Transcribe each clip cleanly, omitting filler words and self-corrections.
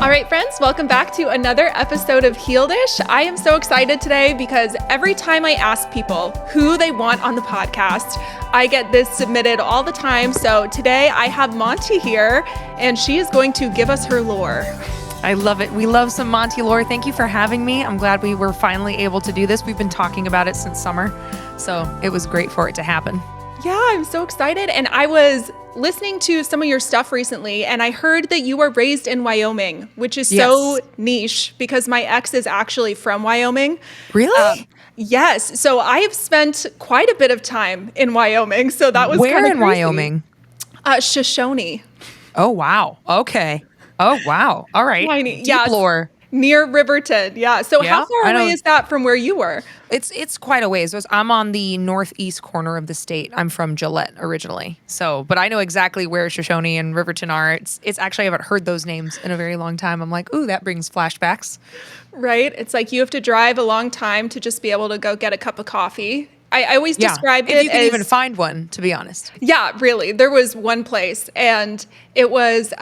All right, friends, welcome back to another episode of Healedish. I am so excited today because every time I ask people who they want on the podcast, I get this submitted all the time. So today I have Monte here, and she is going to give us her lore. I love it. We love some Monte lore. Thank you for having me. I'm glad we were finally able to do this. We've been talking about it since summer, so it was great for it to happen. Yeah, I'm so excited. And I was listening to some of your stuff recently, and I heard that you were raised in Wyoming, which is so niche because my ex is actually from Wyoming. Really? Yes. So I have spent quite a bit of time in Wyoming. So that was Where kind of in crazy. Wyoming? Shoshone. Oh, wow. Okay. Oh, wow. All right. Tiny. Deep lore. Near Riverton. Yeah. So Yeah, how far away is that from where you were? It's quite a ways. I'm on the northeast corner of the state. I'm from Gillette originally. But I know exactly where Shoshone and Riverton are. It's actually, I haven't heard those names in a very long time. I'm like, ooh, that brings flashbacks. Right. It's like you have to drive a long time to just be able to go get a cup of coffee. I always described it if you can as, even find one, to be honest. Yeah, really. There was one place, and it was,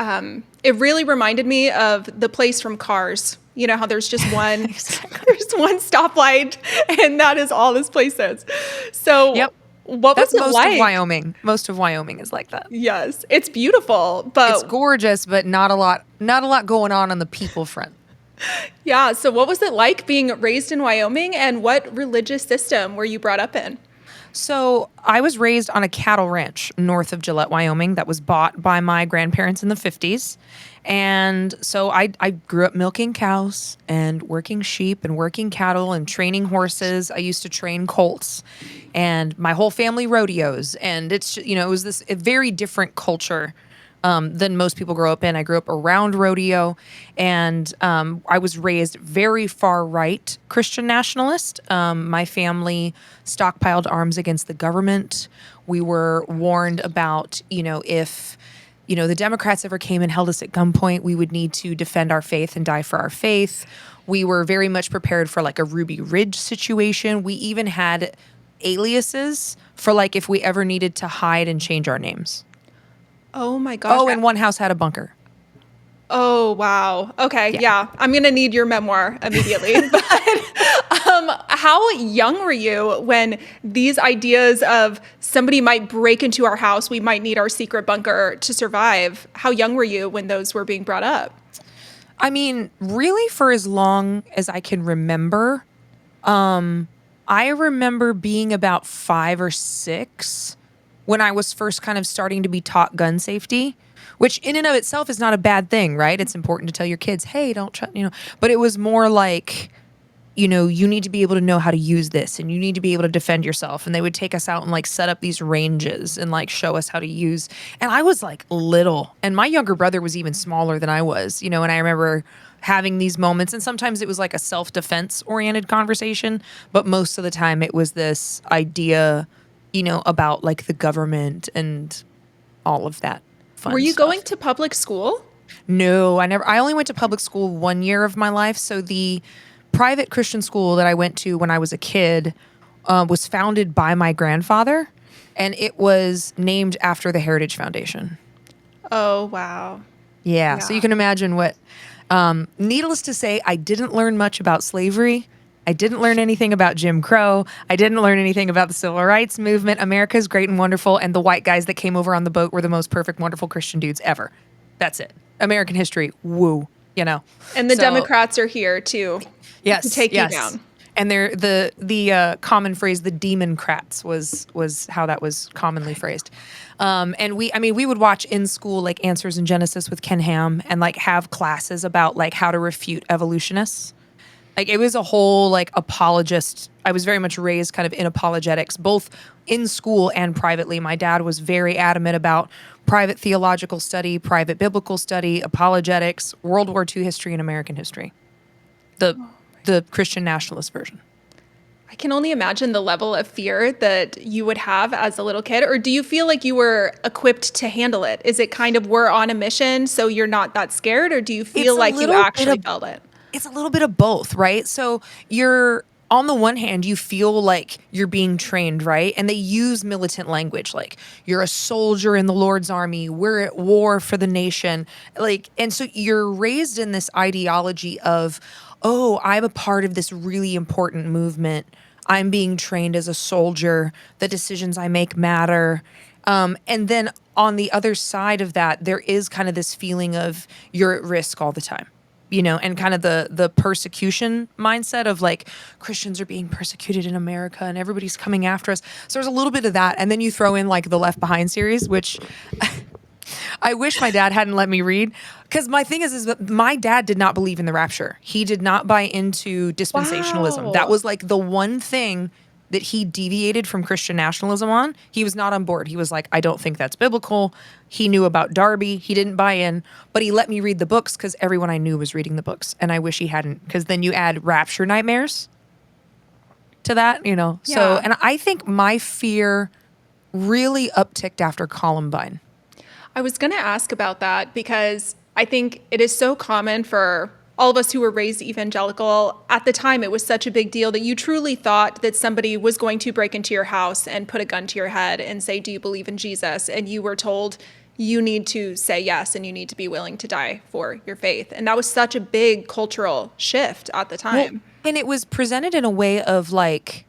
it really reminded me of the place from Cars. You know how there's just one, there's one stoplight, and that is all this place is. So what was it like? That's most of Wyoming. Most of Wyoming is like that. Yes, it's beautiful, but it's gorgeous, but not a lot going on the people front. Yeah. So what was it like being raised in Wyoming, and what religious system were you brought up in? So I was raised on a cattle ranch north of Gillette, Wyoming, that was bought by my grandparents in the 50s. And so I grew up milking cows and working sheep and working cattle and training horses. I used to train colts, and my whole family rodeos. And it's, it was a very different culture than most people grow up in. I grew up around rodeo, and I was raised very far right Christian nationalist. My family stockpiled arms against the government. We were warned about, if the Democrats ever came and held us at gunpoint, we would need to defend our faith and die for our faith. We were very much prepared for like a Ruby Ridge situation. We even had aliases for like if we ever needed to hide and change our names. Oh my gosh. Oh, and one house had a bunker. Oh, wow. Okay. Yeah. I'm going to need your memoir immediately. But how young were you when these ideas of somebody might break into our house, we might need our secret bunker to survive? How young were you when those were being brought up? I mean, really for as long as I can remember. I remember being about 5 or 6 when I was first kind of starting to be taught gun safety, which in and of itself is not a bad thing, right? It's important to tell your kids, hey, don't try, but it was more like, you need to be able to know how to use this, and you need to be able to defend yourself. And they would take us out and like set up these ranges and like show us how to use. And I was like little, and my younger brother was even smaller than I was, and I remember having these moments, and sometimes it was like a self-defense oriented conversation, but most of the time it was this idea about like the government and all of that fun Were you stuff. going to public school? No, I only went to public school 1 year of my life. So the private Christian school that I went to when I was a kid was founded by my grandfather, and it was named after the Heritage Foundation. Oh, wow. Yeah. So you can imagine what, needless to say, I didn't learn much about slavery. I didn't learn anything about Jim Crow. I didn't learn anything about the Civil Rights Movement. America's great and wonderful, and the white guys that came over on the boat were the most perfect, wonderful Christian dudes ever. That's it. American history, woo, And the Democrats are here to take you down. And they're the common phrase, the Democrats was how that was commonly phrased. And we would watch in school like Answers in Genesis with Ken Ham, and like have classes about like how to refute evolutionists. Like it was a whole like apologist. I was very much raised kind of in apologetics, both in school and privately. My dad was very adamant about private theological study, private biblical study, apologetics, World War II history, and American history. The Christian nationalist version. I can only imagine the level of fear that you would have as a little kid. Or do you feel like you were equipped to handle it? Is it kind of we're on a mission, so you're not that scared? Or do you feel like you actually felt it? It's a little bit of both, right? So you're on the one hand, you feel like you're being trained, right? And they use militant language, like you're a soldier in the Lord's army, we're at war for the nation. Like, and so you're raised in this ideology of, oh, I'm a part of this really important movement. I'm being trained as a soldier. The decisions I make matter. And then on the other side of that, there is kind of this feeling of you're at risk all the time, and kind of the persecution mindset of like Christians are being persecuted in America and everybody's coming after us. So there's a little bit of that. And then you throw in like the Left Behind series, which I wish my dad hadn't let me read. Because my thing is that my dad did not believe in the rapture. He did not buy into dispensationalism. That Wow. was like the one thing that he deviated from Christian nationalism on. He was not on board. He was like, I don't think that's biblical. He knew about Darby. He didn't buy in, but he let me read the books because everyone I knew was reading the books. And I wish he hadn't, because then you add rapture nightmares to that, So, Yeah. and I think my fear really upticked after Columbine. I was going to ask about that because I think it is so common for all of us who were raised evangelical. At the time, it was such a big deal that you truly thought that somebody was going to break into your house and put a gun to your head and say, do you believe in Jesus? And you were told you need to say yes and you need to be willing to die for your faith. And that was such a big cultural shift at the time. And it was presented in a way of like,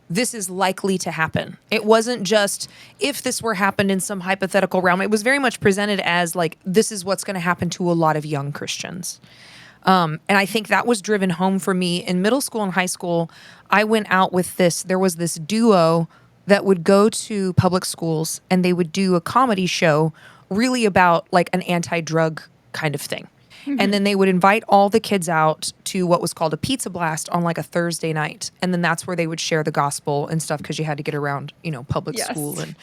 this is likely to happen. It wasn't just if this were happened in some hypothetical realm. It was very much presented as like, this is what's going to happen to a lot of young Christians. And I think that was driven home for me in middle school and high school. I went out with there was this duo that would go to public schools and they would do a comedy show really about like an anti-drug kind of thing. And then they would invite all the kids out to what was called a pizza blast on like a Thursday night. And then that's where they would share the gospel and stuff because you had to get around, public school. And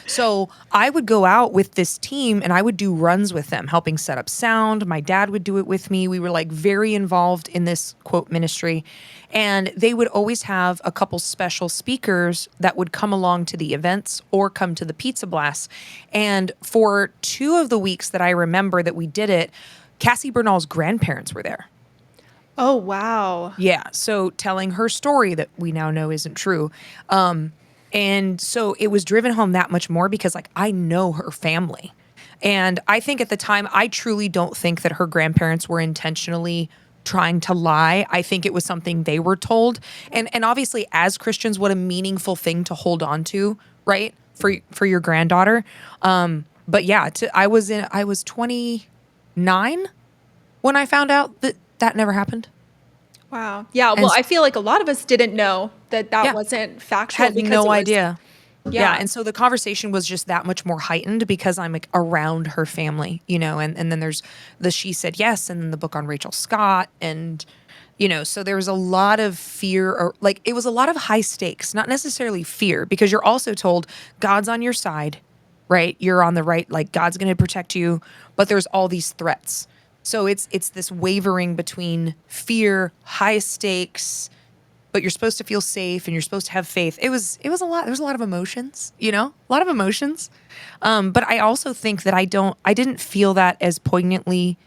so I would go out with this team and I would do runs with them, helping set up sound. My dad would do it with me. We were like very involved in this quote ministry. And they would always have a couple special speakers that would come along to the events or come to the pizza blasts. And for 2 of the weeks that I remember that we did it, Cassie Bernal's grandparents were there. Oh, wow. Yeah. So telling her story that we now know isn't true. And so it was driven home that much more because like I know her family. And I think at the time, I truly don't think that her grandparents were intentionally trying to lie. I think it was something they were told. And obviously as Christians, what a meaningful thing to hold on to, right? For your granddaughter. But yeah, I was 29 when I found out that never happened. Wow. Yeah. Well, I feel like a lot of us didn't know that wasn't factual. Had no idea. Yeah. And so the conversation was just that much more heightened because I'm like around her family, and then there's the She Said Yes and then the book on Rachel Scott. And, so there was a lot of fear or like it was a lot of high stakes, not necessarily fear, because you're also told God's on your side, right? You're on the right, like God's going to protect you, but there's all these threats. So it's this wavering between fear, high stakes, but you're supposed to feel safe and you're supposed to have faith. It was a lot. There's a lot of emotions, a lot of emotions. But I also think that I didn't feel that as poignantly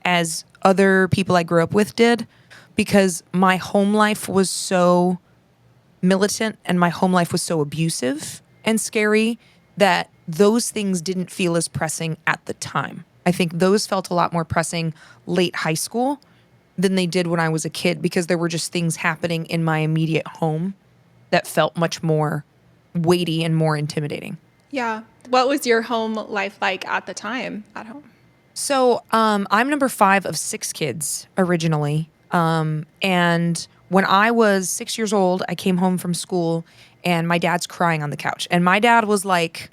as other people I grew up with did, because my home life was so militant and my home life was so abusive and scary that those things didn't feel as pressing at the time. I think those felt a lot more pressing late high school than they did when I was a kid, because there were just things happening in my immediate home that felt much more weighty and more intimidating. Yeah. What was your home life like at the time at home? So I'm number 5 of 6 kids originally. And when I was 6 years old, I came home from school and my dad's crying on the couch. And my dad was like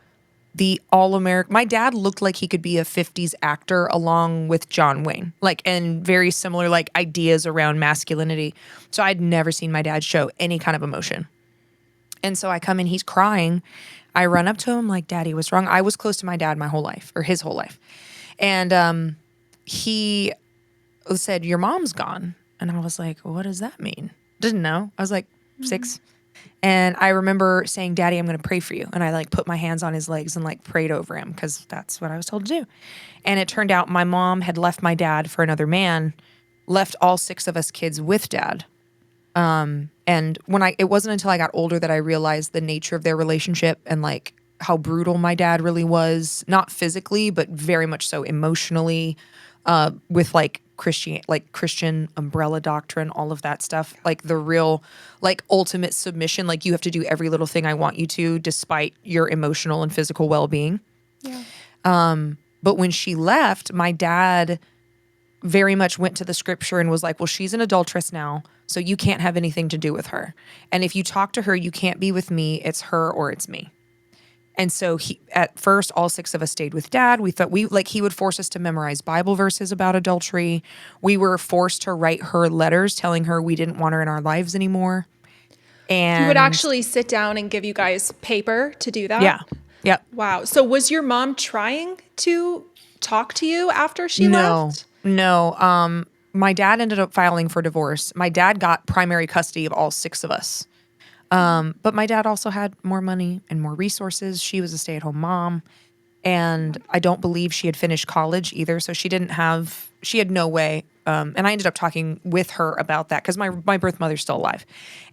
the all-American. My dad looked like he could be a 50s actor along with John Wayne, and very similar ideas around masculinity. So I'd never seen my dad show any kind of emotion. And so I come in, he's crying. I run up to him like, Daddy, what's wrong? I was close to my dad my whole life, or his whole life. And he said, your mom's gone. And I was like, what does that mean? Didn't know. I was like 6. And I remember saying, Daddy, I'm going to pray for you. And I put my hands on his legs and prayed over him because that's what I was told to do. And it turned out my mom had left my dad for another man, left all 6 of us kids with dad. And it wasn't until I got older that I realized the nature of their relationship and like how brutal my dad really was, not physically, but very much so emotionally, with like Christian umbrella doctrine, all of that stuff, like the real, like ultimate submission. Like you have to do every little thing I want you to, despite your emotional and physical well-being. Yeah. But when she left, my dad very much went to the scripture and was like, well, she's an adulteress now, so you can't have anything to do with her. And if you talk to her, you can't be with me. It's her or it's me. And so at first, all 6 of us stayed with dad. We thought he would force us to memorize Bible verses about adultery. We were forced to write her letters telling her we didn't want her in our lives anymore. He would And actually sit down and give you guys paper to do that? yeah, yep. Wow. So was your mom trying to talk to you after she left? No. My dad ended up filing for divorce. My dad got primary custody of all 6 of us. But my dad also had more money and more resources. She was a stay-at-home mom. And I don't believe she had finished college either. So she had no way. And I ended up talking with her about that because my birth mother's still alive.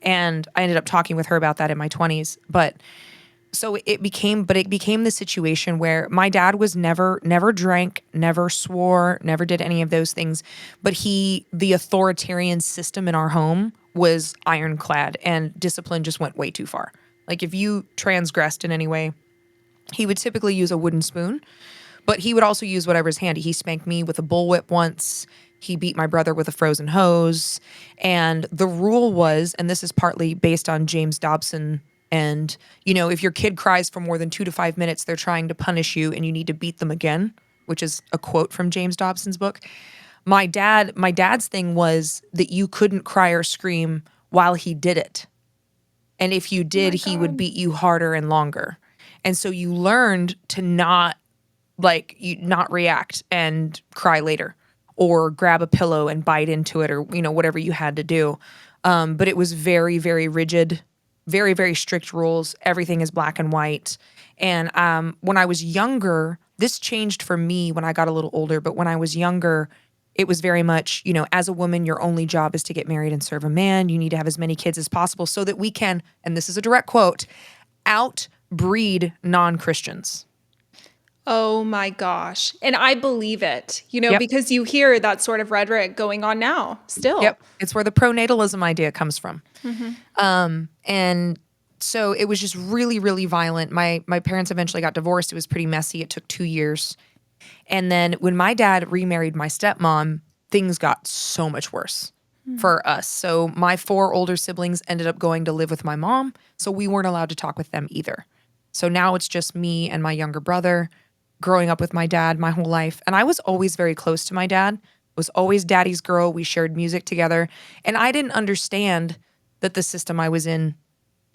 And I ended up talking with her about that in my 20s. But so it became the situation where my dad was never drank, never swore, never did any of those things. But the authoritarian system in our home was ironclad, and discipline just went way too far. Like if you transgressed in any way, he would typically use a wooden spoon, but he would also use whatever's handy. He spanked me with a bullwhip once. He beat my brother with a frozen hose. And the rule was, and this is partly based on James Dobson, and, if your kid cries for more than 2 to 5 minutes, they're trying to punish you and you need to beat them again, which is a quote from James Dobson's book. My dad's thing was that you couldn't cry or scream while he did it. And if you did, he would beat you harder and longer. And so you learned to not react and cry later, or grab a pillow and bite into it, or, whatever you had to do. But it was very, very rigid, very, very strict rules. Everything is black and white. And when I was younger, this changed for me when I got a little older. But when I was younger, it was very much, as a woman, your only job is to get married and serve a man. You need to have as many kids as possible so that we can, and this is a direct quote, outbreed non-Christians. Oh my gosh. And I believe it, Yep. because you hear that sort of rhetoric going on now still. Yep. It's where the pronatalism idea comes from. And so it was just really, really violent. My parents eventually got divorced. It was pretty messy. It took 2 years. And then when my dad remarried my stepmom, things got so much worse for us. So my 4 older siblings ended up going to live with my mom. So we weren't allowed to talk with them either. So now it's just me and my younger brother growing up with my dad my whole life. And I was always very close to my dad. Was always daddy's girl. We shared music together. And I didn't understand that the system I was in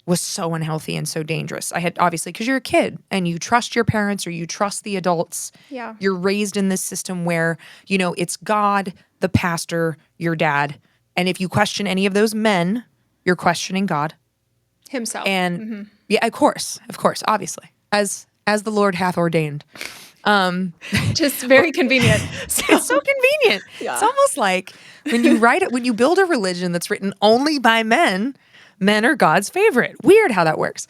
was so unhealthy and so dangerous. I had, obviously, because you're a kid and you trust your parents or you trust the adults. Yeah. You're raised in this system where, it's God, the pastor, your dad. And if you question any of those men, you're questioning God Himself. And yeah, of course, obviously, as the Lord hath ordained. Just very convenient. It's so convenient. Yeah. It's almost like when you build a religion that's written only by men are God's favorite. Weird how that works.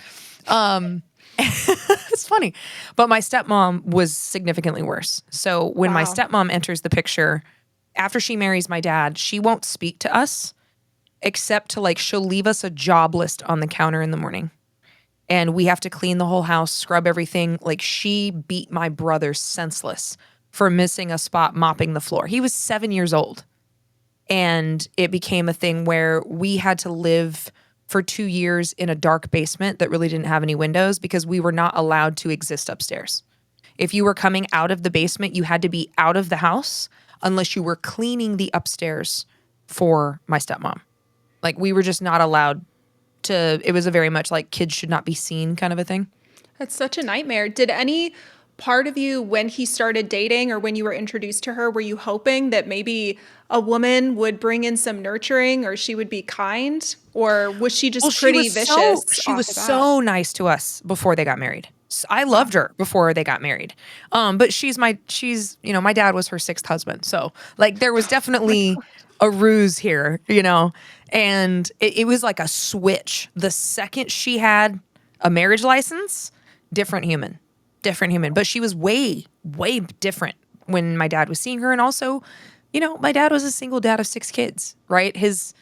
It's funny. But my stepmom was significantly worse. So when my stepmom enters the picture, after she marries my dad, she won't speak to us except to she'll leave us a job list on the counter in the morning. And we have to clean the whole house, scrub everything. She beat my brother senseless for missing a spot mopping the floor. He was 7 years old. And it became a thing where we had to live for 2 years in a dark basement that really didn't have any windows because we were not allowed to exist upstairs. If you were coming out of the basement, you had to be out of the house unless you were cleaning the upstairs for my stepmom. We were just not allowed to, it was a very much kids should not be seen kind of a thing. That's such a nightmare. Did any part of you, when he started dating or when you were introduced to her, were you hoping that maybe a woman would bring in some nurturing or she would be kind? Or was she just pretty vicious? She was so nice to us before they got married. I loved her before they got married. But my dad was her sixth husband. So like there was definitely a ruse here, and it was like a switch. The second she had a marriage license, different human, different human. But she was way, way different when my dad was seeing her. And also, my dad was a single dad of 6 kids, right? He's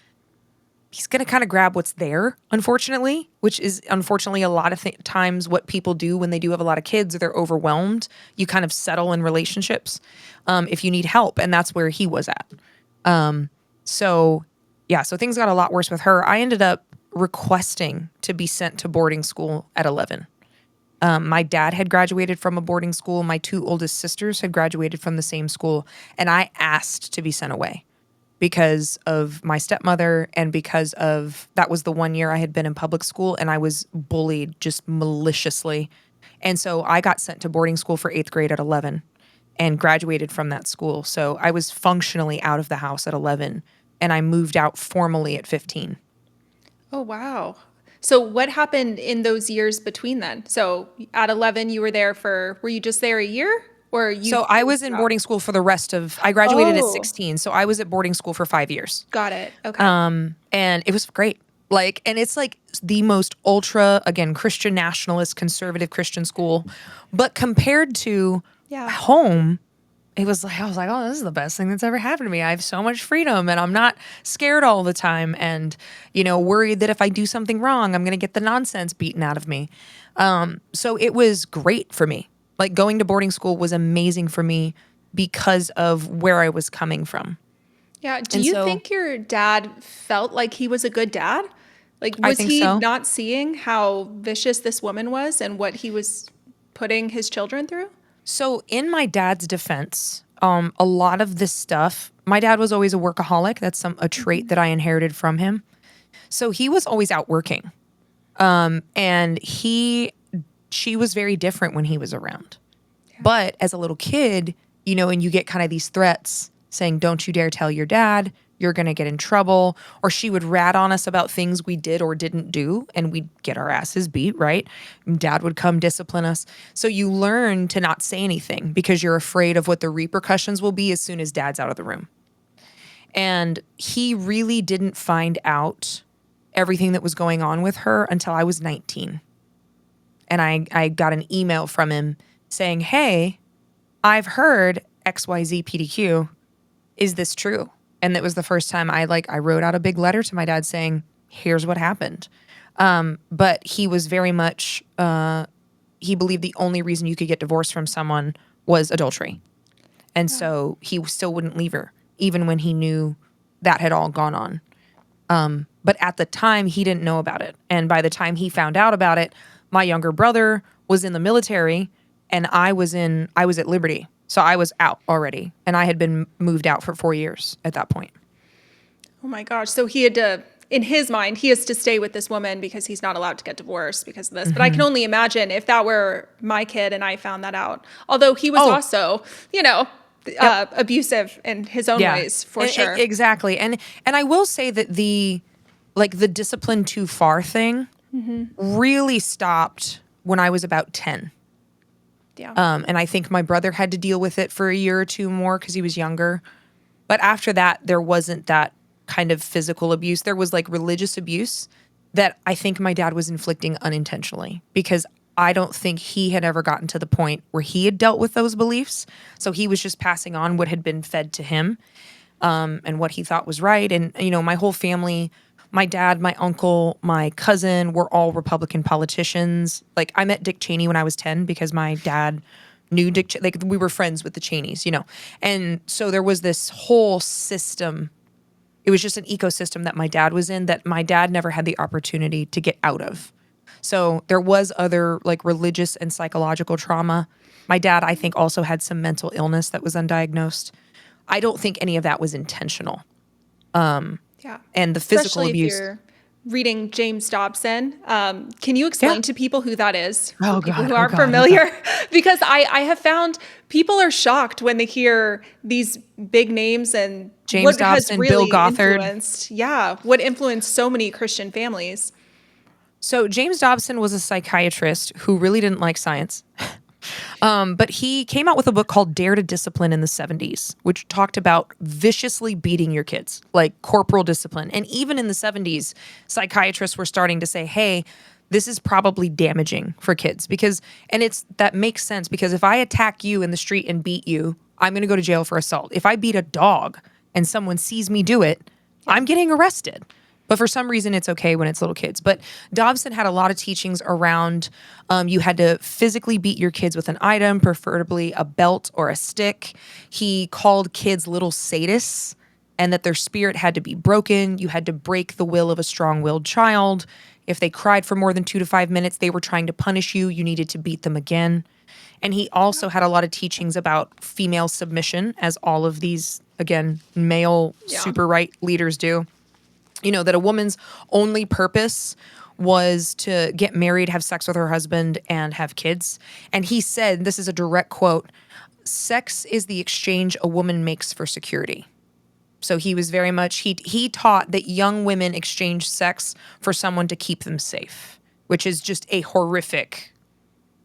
going to kind of grab what's there, unfortunately, which is unfortunately a lot of times what people do when they do have a lot of kids or they're overwhelmed. You kind of settle in relationships if you need help. And that's where he was at. So things got a lot worse with her. I ended up requesting to be sent to boarding school at 11. My dad had graduated from a boarding school. My 2 oldest sisters had graduated from the same school. And I asked to be sent away because of my stepmother and because of that was the 1 year I had been in public school and I was bullied just maliciously. And so I got sent to boarding school for 8th grade at 11 and graduated from that school. So I was functionally out of the house at 11 and I moved out formally at 15. Oh, wow. So what happened in those years between then? So at 11, were you just there a year? Or you So I was in boarding school for the rest of, I graduated at Oh, 16. So I was at boarding school for 5 years. got it. Okay. And it was great. And it's like the most ultra, again, Christian nationalist, conservative Christian school. But compared to Yeah. home, I was like, oh, this is the best thing that's ever happened to me. I have so much freedom and I'm not scared all the time and, worried that if I do something wrong, I'm going to get the nonsense beaten out of me. So it was great for me. Like going to boarding school was amazing for me because of where I was coming from. Yeah. Do you think your dad felt like he was a good dad? Like, I was think he so. not seeing how vicious this woman was and what he was putting his children through? So in my dad's defense, a lot of this stuff, my dad was always a workaholic. That's a trait that I inherited from him. So he was always out working. And she was very different when he was around. Yeah. But as a little kid, and you get kind of these threats saying, don't you dare tell your dad, you're going to get in trouble. Or she would rat on us about things we did or didn't do, and we'd get our asses beat, right? And dad would come discipline us. So you learn to not say anything because you're afraid of what the repercussions will be as soon as dad's out of the room. And he really didn't find out everything that was going on with her until I was 19. And I got an email from him saying, hey, I've heard XYZ PDQ. Is this true? And that was the first time I wrote out a big letter to my dad saying, here's what happened. But he was very much, he believed the only reason you could get divorced from someone was adultery. And so he still wouldn't leave her, even when he knew that had all gone on. But at the time, he didn't know about it. And by the time he found out about it, my younger brother was in the military and I was at Liberty. So I was out already and I had been moved out for 4 years at that point. Oh my gosh. So he had to, in his mind, he has to stay with this woman because he's not allowed to get divorced because of this. Mm-hmm. But I can only imagine if that were my kid and I found that out. Although he was also, abusive in his own ways, for sure. Exactly. And I will say that the discipline too far thing really stopped when I was about 10. Yeah. And I think my brother had to deal with it for a year or two more because he was younger. But after that, there wasn't that kind of physical abuse. There was religious abuse that I think my dad was inflicting unintentionally because I don't think he had ever gotten to the point where he had dealt with those beliefs. So he was just passing on what had been fed to him and what he thought was right. And, my whole family, my dad, my uncle, my cousin were all Republican politicians. I met Dick Cheney when I was 10 because my dad knew Dick. We were friends with the Cheneys, And so there was this whole system. It was just an ecosystem that my dad was in that my dad never had the opportunity to get out of. So there was other religious and psychological trauma. My dad, I think, also had some mental illness that was undiagnosed. I don't think any of that was intentional. Yeah. And the physical Especially abuse. If you're reading James Dobson. Can you explain to people who that is? For people who aren't familiar? Because I have found people are shocked when they hear these big names and James what Dobson, has really Bill Gothard. influenced, what influenced so many Christian families. So James Dobson was a psychiatrist who really didn't like science. But he came out with a book called Dare to Discipline in the 70s, which talked about viciously beating your kids, like corporal discipline. And even in the 70s, psychiatrists were starting to say, hey, this is probably damaging for kids that makes sense because if I attack you in the street and beat you, I'm going to go to jail for assault. If I beat a dog and someone sees me do it, I'm getting arrested. But for some reason, it's okay when it's little kids. But Dobson had a lot of teachings around you had to physically beat your kids with an item, preferably a belt or a stick. He called kids little sadists and that their spirit had to be broken. You had to break the will of a strong-willed child. If they cried for more than 2 to 5 minutes, they were trying to punish you. You needed to beat them again. And he also had a lot of teachings about female submission, as all of these, again, male super right leaders do. You know, that a woman's only purpose was to get married, have sex with her husband, and have kids. And he said, this is a direct quote, sex is the exchange a woman makes for security. So he was very much, he taught that young women exchange sex for someone to keep them safe, which is just a horrific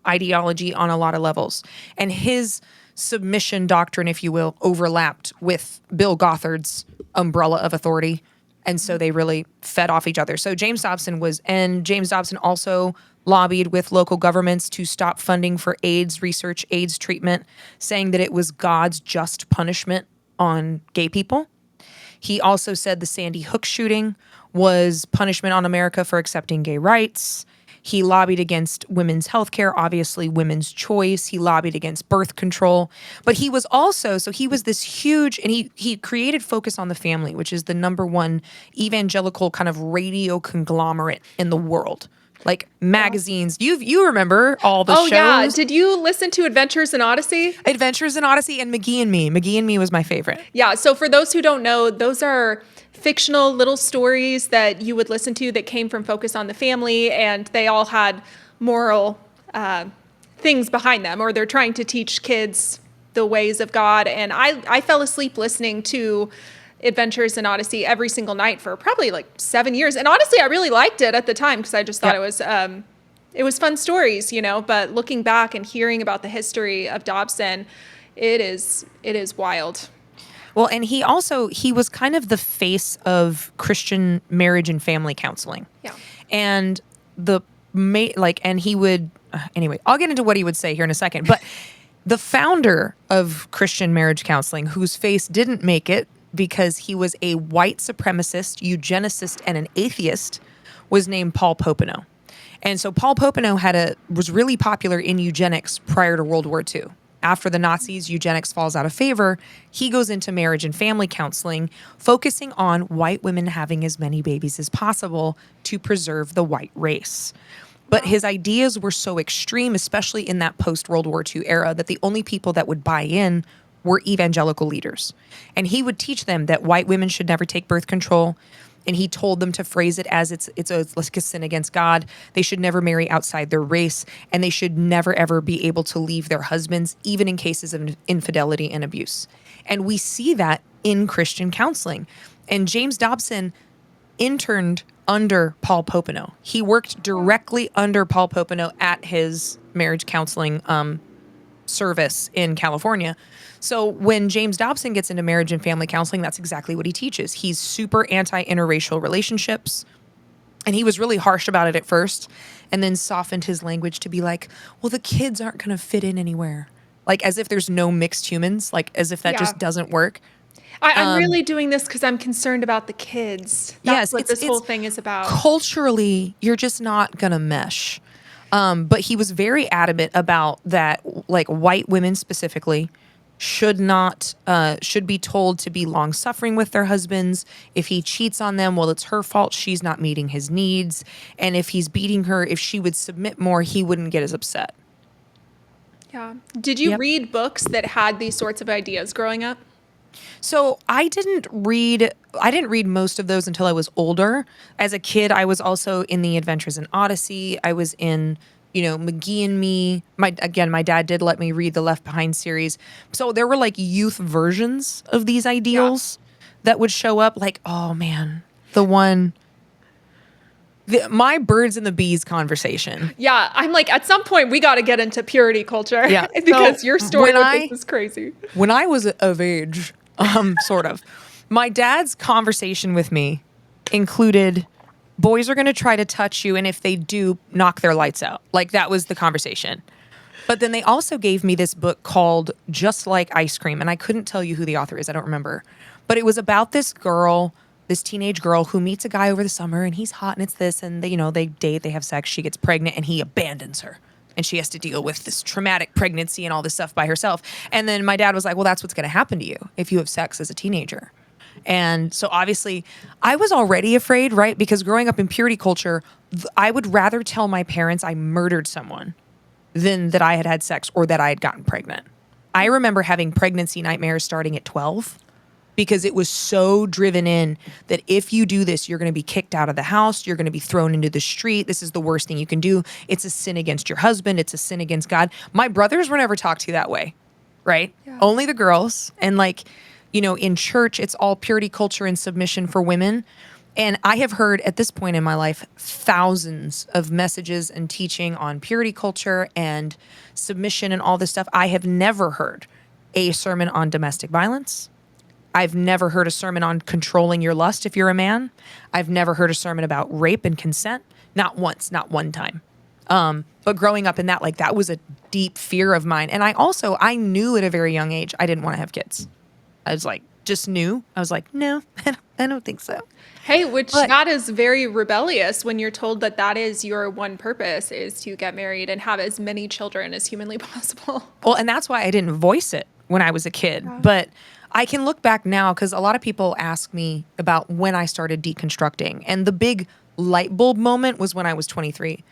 ideology on a lot of levels. And his submission doctrine, if you will, overlapped with Bill Gothard's umbrella of authority. And so they really fed off each other. So James Dobson also lobbied with local governments to stop funding for AIDS research, AIDS treatment, saying that it was God's just punishment on gay people. He also said the Sandy Hook shooting was punishment on America for accepting gay rights. He lobbied against women's health care, obviously women's choice. He lobbied against birth control. But he was also, so he was this huge, and he created Focus on the Family, which is the #1 evangelical kind of radio conglomerate in the world. Like magazines. You remember all the shows. Oh, yeah. Did you listen to Adventures in Odyssey? Adventures in Odyssey and McGee and Me. McGee and Me was my favorite. Yeah. So for those who don't know, those are fictional little stories that you would listen to that came from Focus on the Family, and they all had moral things behind them, or they're trying to teach kids the ways of God. And I fell asleep listening to Adventures in Odyssey every single night for probably like 7 years. And honestly, I really liked it at the time because I just thought it was fun stories, you know. But looking back and hearing about the history of Dobson, it is wild. Well, and he was kind of the face of Christian marriage and family counseling. Yeah. And he would, anyway, I'll get into what he would say here in a second. But the founder of Christian marriage counseling, whose face didn't make it because he was a white supremacist, eugenicist, and an atheist, was named Paul Popenoe. And so Paul Popenoe was really popular in eugenics prior to World War II. After the Nazis, eugenics falls out of favor. He goes into marriage and family counseling, focusing on white women having as many babies as possible to preserve the white race. But his ideas were so extreme, especially in that post-World War II era, that the only people that would buy in were evangelical leaders. And he would teach them that white women should never take birth control. And he told them to phrase it as it's like a sin against God. They should never marry outside their race, and they should never, ever be able to leave their husbands, even in cases of infidelity and abuse. And we see that in Christian counseling. And James Dobson interned under Paul Popenoe. He worked directly under Paul Popenoe at his marriage counseling service in California. So when James Dobson gets into marriage and family counseling, that's exactly what he teaches. He's super anti-interracial relationships. And he was really harsh about it at first, and then softened his language to be like, well, the kids aren't going to fit in anywhere. Like as if there's no mixed humans, like as if that just doesn't work. I'm really doing this because I'm concerned about the kids. That's what this whole thing is about. Culturally, you're just not going to mesh. But he was very adamant about that, like white women specifically should be told to be long-suffering with their husbands. If he cheats on them, well, it's her fault. She's not meeting his needs. And if he's beating her, if she would submit more, he wouldn't get as upset. Yeah. Did you read books that had these sorts of ideas growing up? So I didn't read most of those until I was older. As a kid, I was also in the Adventures in Odyssey. I was in, McGee and Me. My dad did let me read the Left Behind series. So there were like youth versions of these ideals that would show up. Like, oh man, the one my birds and the bees conversation. Yeah, I'm like, at some point we got to get into purity culture. Yeah. Because So your story with this is crazy. When I was of age, sort of, my dad's conversation with me included boys are going to try to touch you, and if they do, knock their lights out. Like, that was the conversation. But then they also gave me this book called Just Like Ice Cream, and I couldn't tell you who the author is. I don't remember. But it was about this girl, this teenage girl who meets a guy over the summer, and he's hot, and it's this, and they, they date, they have sex, she gets pregnant, and he abandons her. And she has to deal with this traumatic pregnancy and all this stuff by herself. And then my dad was like, well, that's what's going to happen to you if you have sex as a teenager. And so obviously I was already afraid, right? Because growing up in purity culture, I would rather tell my parents I murdered someone than that I had had sex or that I had gotten pregnant. I remember having pregnancy nightmares starting at 12 because it was so driven in that if you do this, you're going to be kicked out of the house. You're going to be thrown into the street. This is the worst thing you can do. It's a sin against your husband. It's a sin against God. My brothers were never talked to that way, right? Yeah. Only the girls. And like, in church, it's all purity culture and submission for women. And I have heard at this point in my life, thousands of messages and teaching on purity culture and submission and all this stuff. I have never heard a sermon on domestic violence. I've never heard a sermon on controlling your lust if you're a man. I've never heard a sermon about rape and consent. Not once, not one time. But growing up in that, like, that was a deep fear of mine. And I knew at a very young age I didn't want to have kids. I was like, just knew. I was like, no, I don't think so. Hey, that is very rebellious when you're told that is your one purpose, is to get married and have as many children as humanly possible. Well, and that's why I didn't voice it when I was a kid. Yeah. But I can look back now because a lot of people ask me about when I started deconstructing. And the big light bulb moment was when I was 23.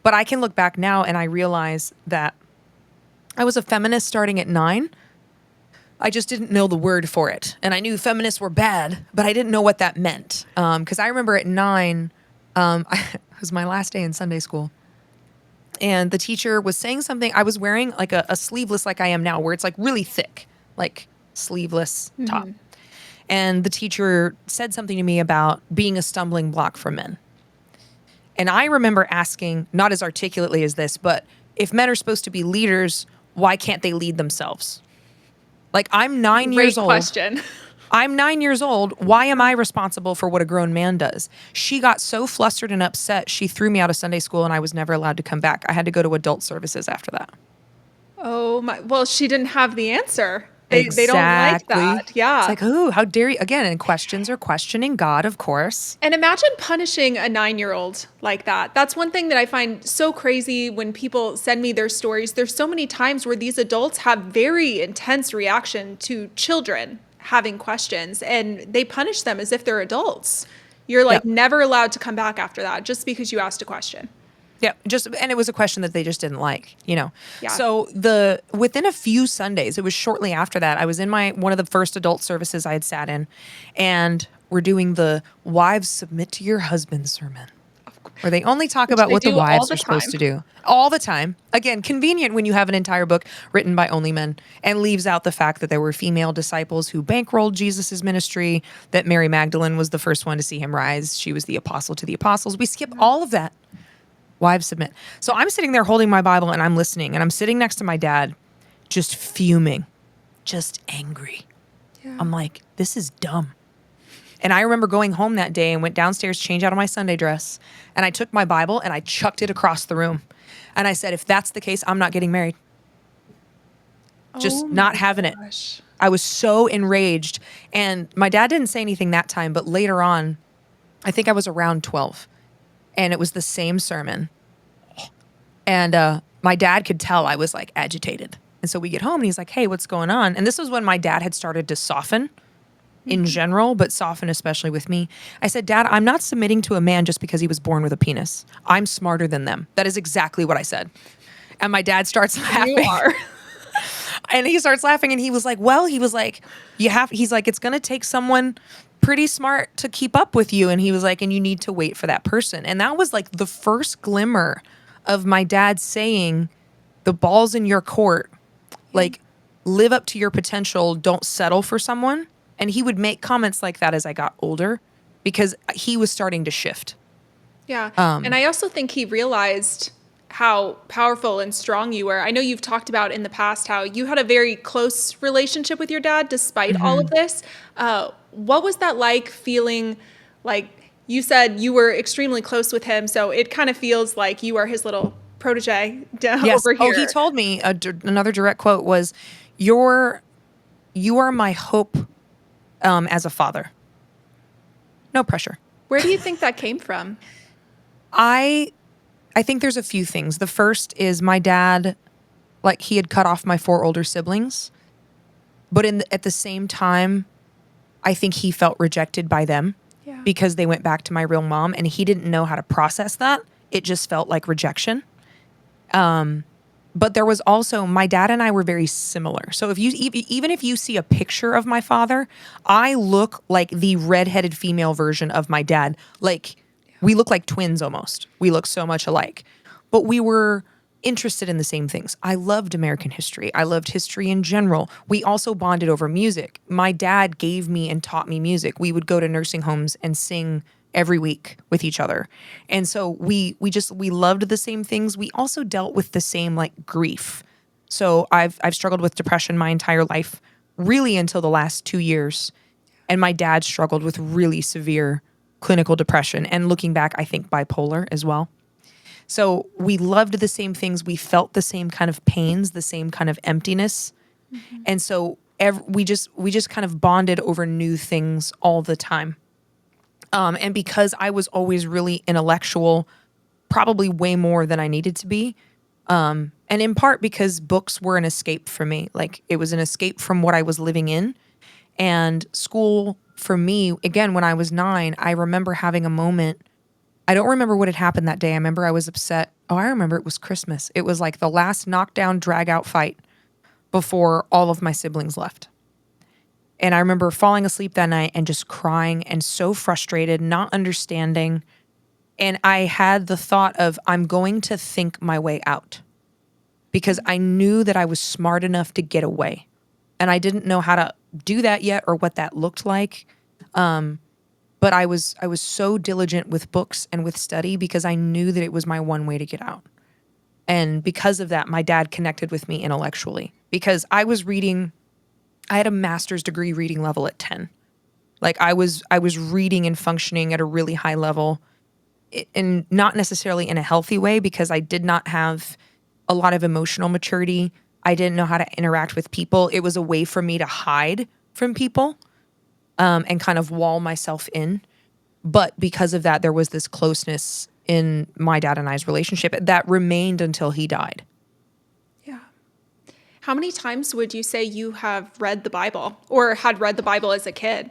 But I can look back now and I realize that I was a feminist starting at 9. I just didn't know the word for it. And I knew feminists were bad, but I didn't know what that meant. Because I remember at 9, it was my last day in Sunday school. And the teacher was saying something. I was wearing like a sleeveless like I am now, where it's like really thick, like sleeveless top. And the teacher said something to me about being a stumbling block for men. And I remember asking, not as articulately as this, but if men are supposed to be leaders, why can't they lead themselves? Like, I'm 9 years old. Great question. I'm 9 years old. Why am I responsible for what a grown man does? She got so flustered and upset, she threw me out of Sunday school, and I was never allowed to come back. I had to go to adult services after that. Oh my! Well, she didn't have the answer. They don't like that. Yeah. It's like, oh, how dare you? Again, and questions are questioning God, of course. And imagine punishing a 9-year-old like that. That's one thing that I find so crazy when people send me their stories. There's so many times where these adults have very intense reaction to children having questions, and they punish them as if they're adults. You're like never allowed to come back after that just because you asked a question. Yeah, and it was a question that they just didn't like, Yeah. So within a few Sundays, it was shortly after that, I was in one of the first adult services I had sat in, and we're doing the wives submit to your husband sermon, where they only talk about what the wives are supposed to do all the time. Again, convenient when you have an entire book written by only men, and leaves out the fact that there were female disciples who bankrolled Jesus's ministry, that Mary Magdalene was the first one to see him rise. She was the apostle to the apostles. We skip all of that. Wives submit. So I'm sitting there holding my Bible and I'm listening, and I'm sitting next to my dad, just fuming, just angry. Yeah. I'm like, this is dumb. And I remember going home that day and went downstairs, changed out of my Sunday dress, and I took my Bible and I chucked it across the room. And I said, if that's the case, I'm not getting married. Just not having it. I was so enraged. And my dad didn't say anything that time, but later on, I think I was around 12. And it was the same sermon. And my dad could tell I was like agitated. And so we get home and he's like, hey, what's going on? And this was when my dad had started to soften in general, but soften especially with me. I said, Dad, I'm not submitting to a man just because he was born with a penis. I'm smarter than them. That is exactly what I said. And my dad starts laughing. You are. And he starts laughing and he was like, he's like, it's going to take someone pretty smart to keep up with you. And he was like, and you need to wait for that person. And that was like the first glimmer of my dad saying, the ball's in your court. Like, live up to your potential. Don't settle for someone. And he would make comments like that as I got older because he was starting to shift. Yeah. And I also think he realized how powerful and strong you were. I know you've talked about in the past how you had a very close relationship with your dad despite all of this. What was that like feeling like you said you were extremely close with him? So it kind of feels like you are his little protege Yes. over Oh, he here. told me another direct quote was, "You're you are my hope as a father. No pressure." Where do you think that came from? I I think there's a few things. The first is my dad, like he had cut off my four older siblings, but at the same time, I think he felt rejected by them Yeah. because they went back to my real mom and he didn't know how to process that. It just felt like rejection. But there was also my dad and I were very similar. So even if you see a picture of my father, I look like the redheaded female version of my dad. Like we look like twins almost. We look so much alike. But we were interested in the same things. I loved American history. I loved history in general. We also bonded over music. My dad gave me and taught me music. We would go to nursing homes and sing every week with each other. And so we loved the same things. We also dealt with the same like grief. So I've struggled with depression my entire life, really until the last 2 years. And my dad struggled with really severe clinical depression and looking back, I think bipolar as well. So we loved the same things. We felt the same kind of pains, the same kind of emptiness. And so we just kind of bonded over new things all the time. And because I was always really intellectual, probably way more than I needed to be. And in part because books were an escape for me. Like it was an escape from what I was living in. And school for me, again, when I was 9, I remember having a moment. I don't remember what had happened that day. I remember I was upset. Oh, I remember it was Christmas. It was like the last knockdown, drag out fight before all of my siblings left. And I remember falling asleep that night and just crying and so frustrated, not understanding. And I had the thought of, I'm going to think my way out because I knew that I was smart enough to get away. And I didn't know how to do that yet or what that looked like. But I was so diligent with books and with study because I knew that it was my one way to get out. And because of that, my dad connected with me intellectually because I had a master's degree reading level at 10. Like I was reading and functioning at a really high level, and not necessarily in a healthy way because I did not have a lot of emotional maturity. I didn't know how to interact with people. It was a way for me to hide from people and kind of wall myself in. But because of that, there was this closeness in my dad and I's relationship that remained until he died. Yeah. How many times would you say you have read the Bible or had read the Bible as a kid?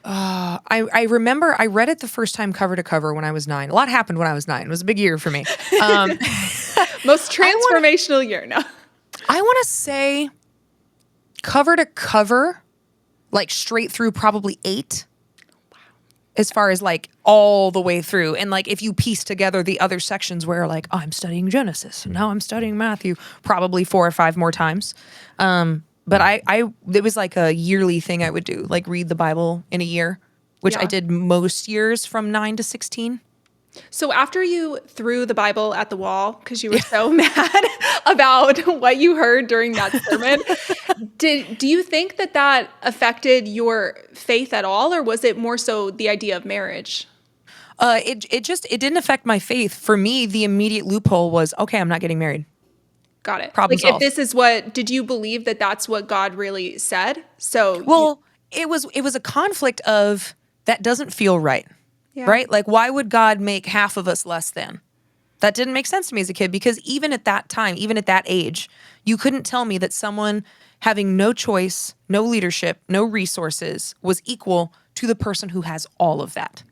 I remember I read it the first time cover to cover when I was 9. A lot happened when I was 9. It was a big year for me. Most transformational year. No. I want to say cover to cover, like straight through probably 8. As far as like all the way through. And like if you piece together the other sections where like, oh, I'm studying Genesis, and now I'm studying Matthew, probably 4 or 5 more times. But it was like a yearly thing I would do, like read the Bible in a year, which I Yeah. did most years from 9 to 16. So after you threw the Bible at the wall because you were so mad about what you heard during that sermon, do you think that that affected your faith at all, or was it more so the idea of marriage? It didn't affect my faith. For me, the immediate loophole was, okay, I'm not getting married. Got it. Problem Like if solved. this is what, did you believe that that's what God really said? So Well, it was a conflict of that doesn't feel right. yeah. Right? Like why would God make half of us less than? That didn't make sense to me as a kid because even at that time, even at that age, you couldn't tell me that someone having no choice, no leadership, no resources was equal to the person who has all of that.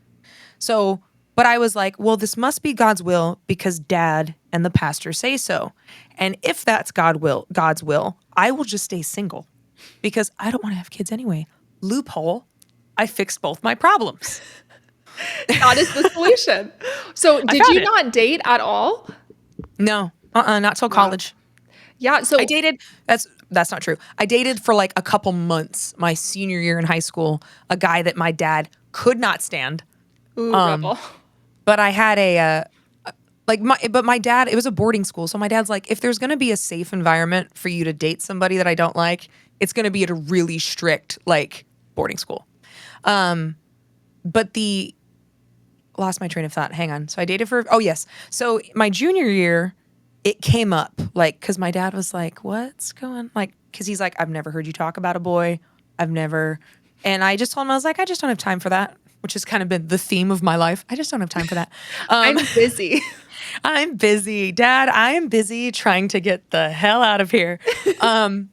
So, but I was like, well, this must be God's will because dad and the pastor say so. And if that's God's will, I will just stay single because I don't want to have kids anyway. Loophole. I fixed both my problems. That is the solution. So I did found you it. not date at all? No, not till college. Yeah. So I dated. That's not true. I dated for like a couple months my senior year in high school, a guy that my dad could not stand. ooh, rebel. But I had my dad, it was a boarding school. So my dad's like, if there's going to be a safe environment for you to date somebody that I don't like, it's going to be at a really strict, like, boarding school. But lost my train of thought. Hang on. So I dated oh yes. So my junior year, it came up, like, cause my dad was like, what's going, like, cause he's like, I've never heard you talk about a boy. And I just told him, I was like, I just don't have time for that, which has kind of been the theme of my life. I just don't have time for that. I'm busy. I'm busy, Dad. I am busy trying to get the hell out of here. And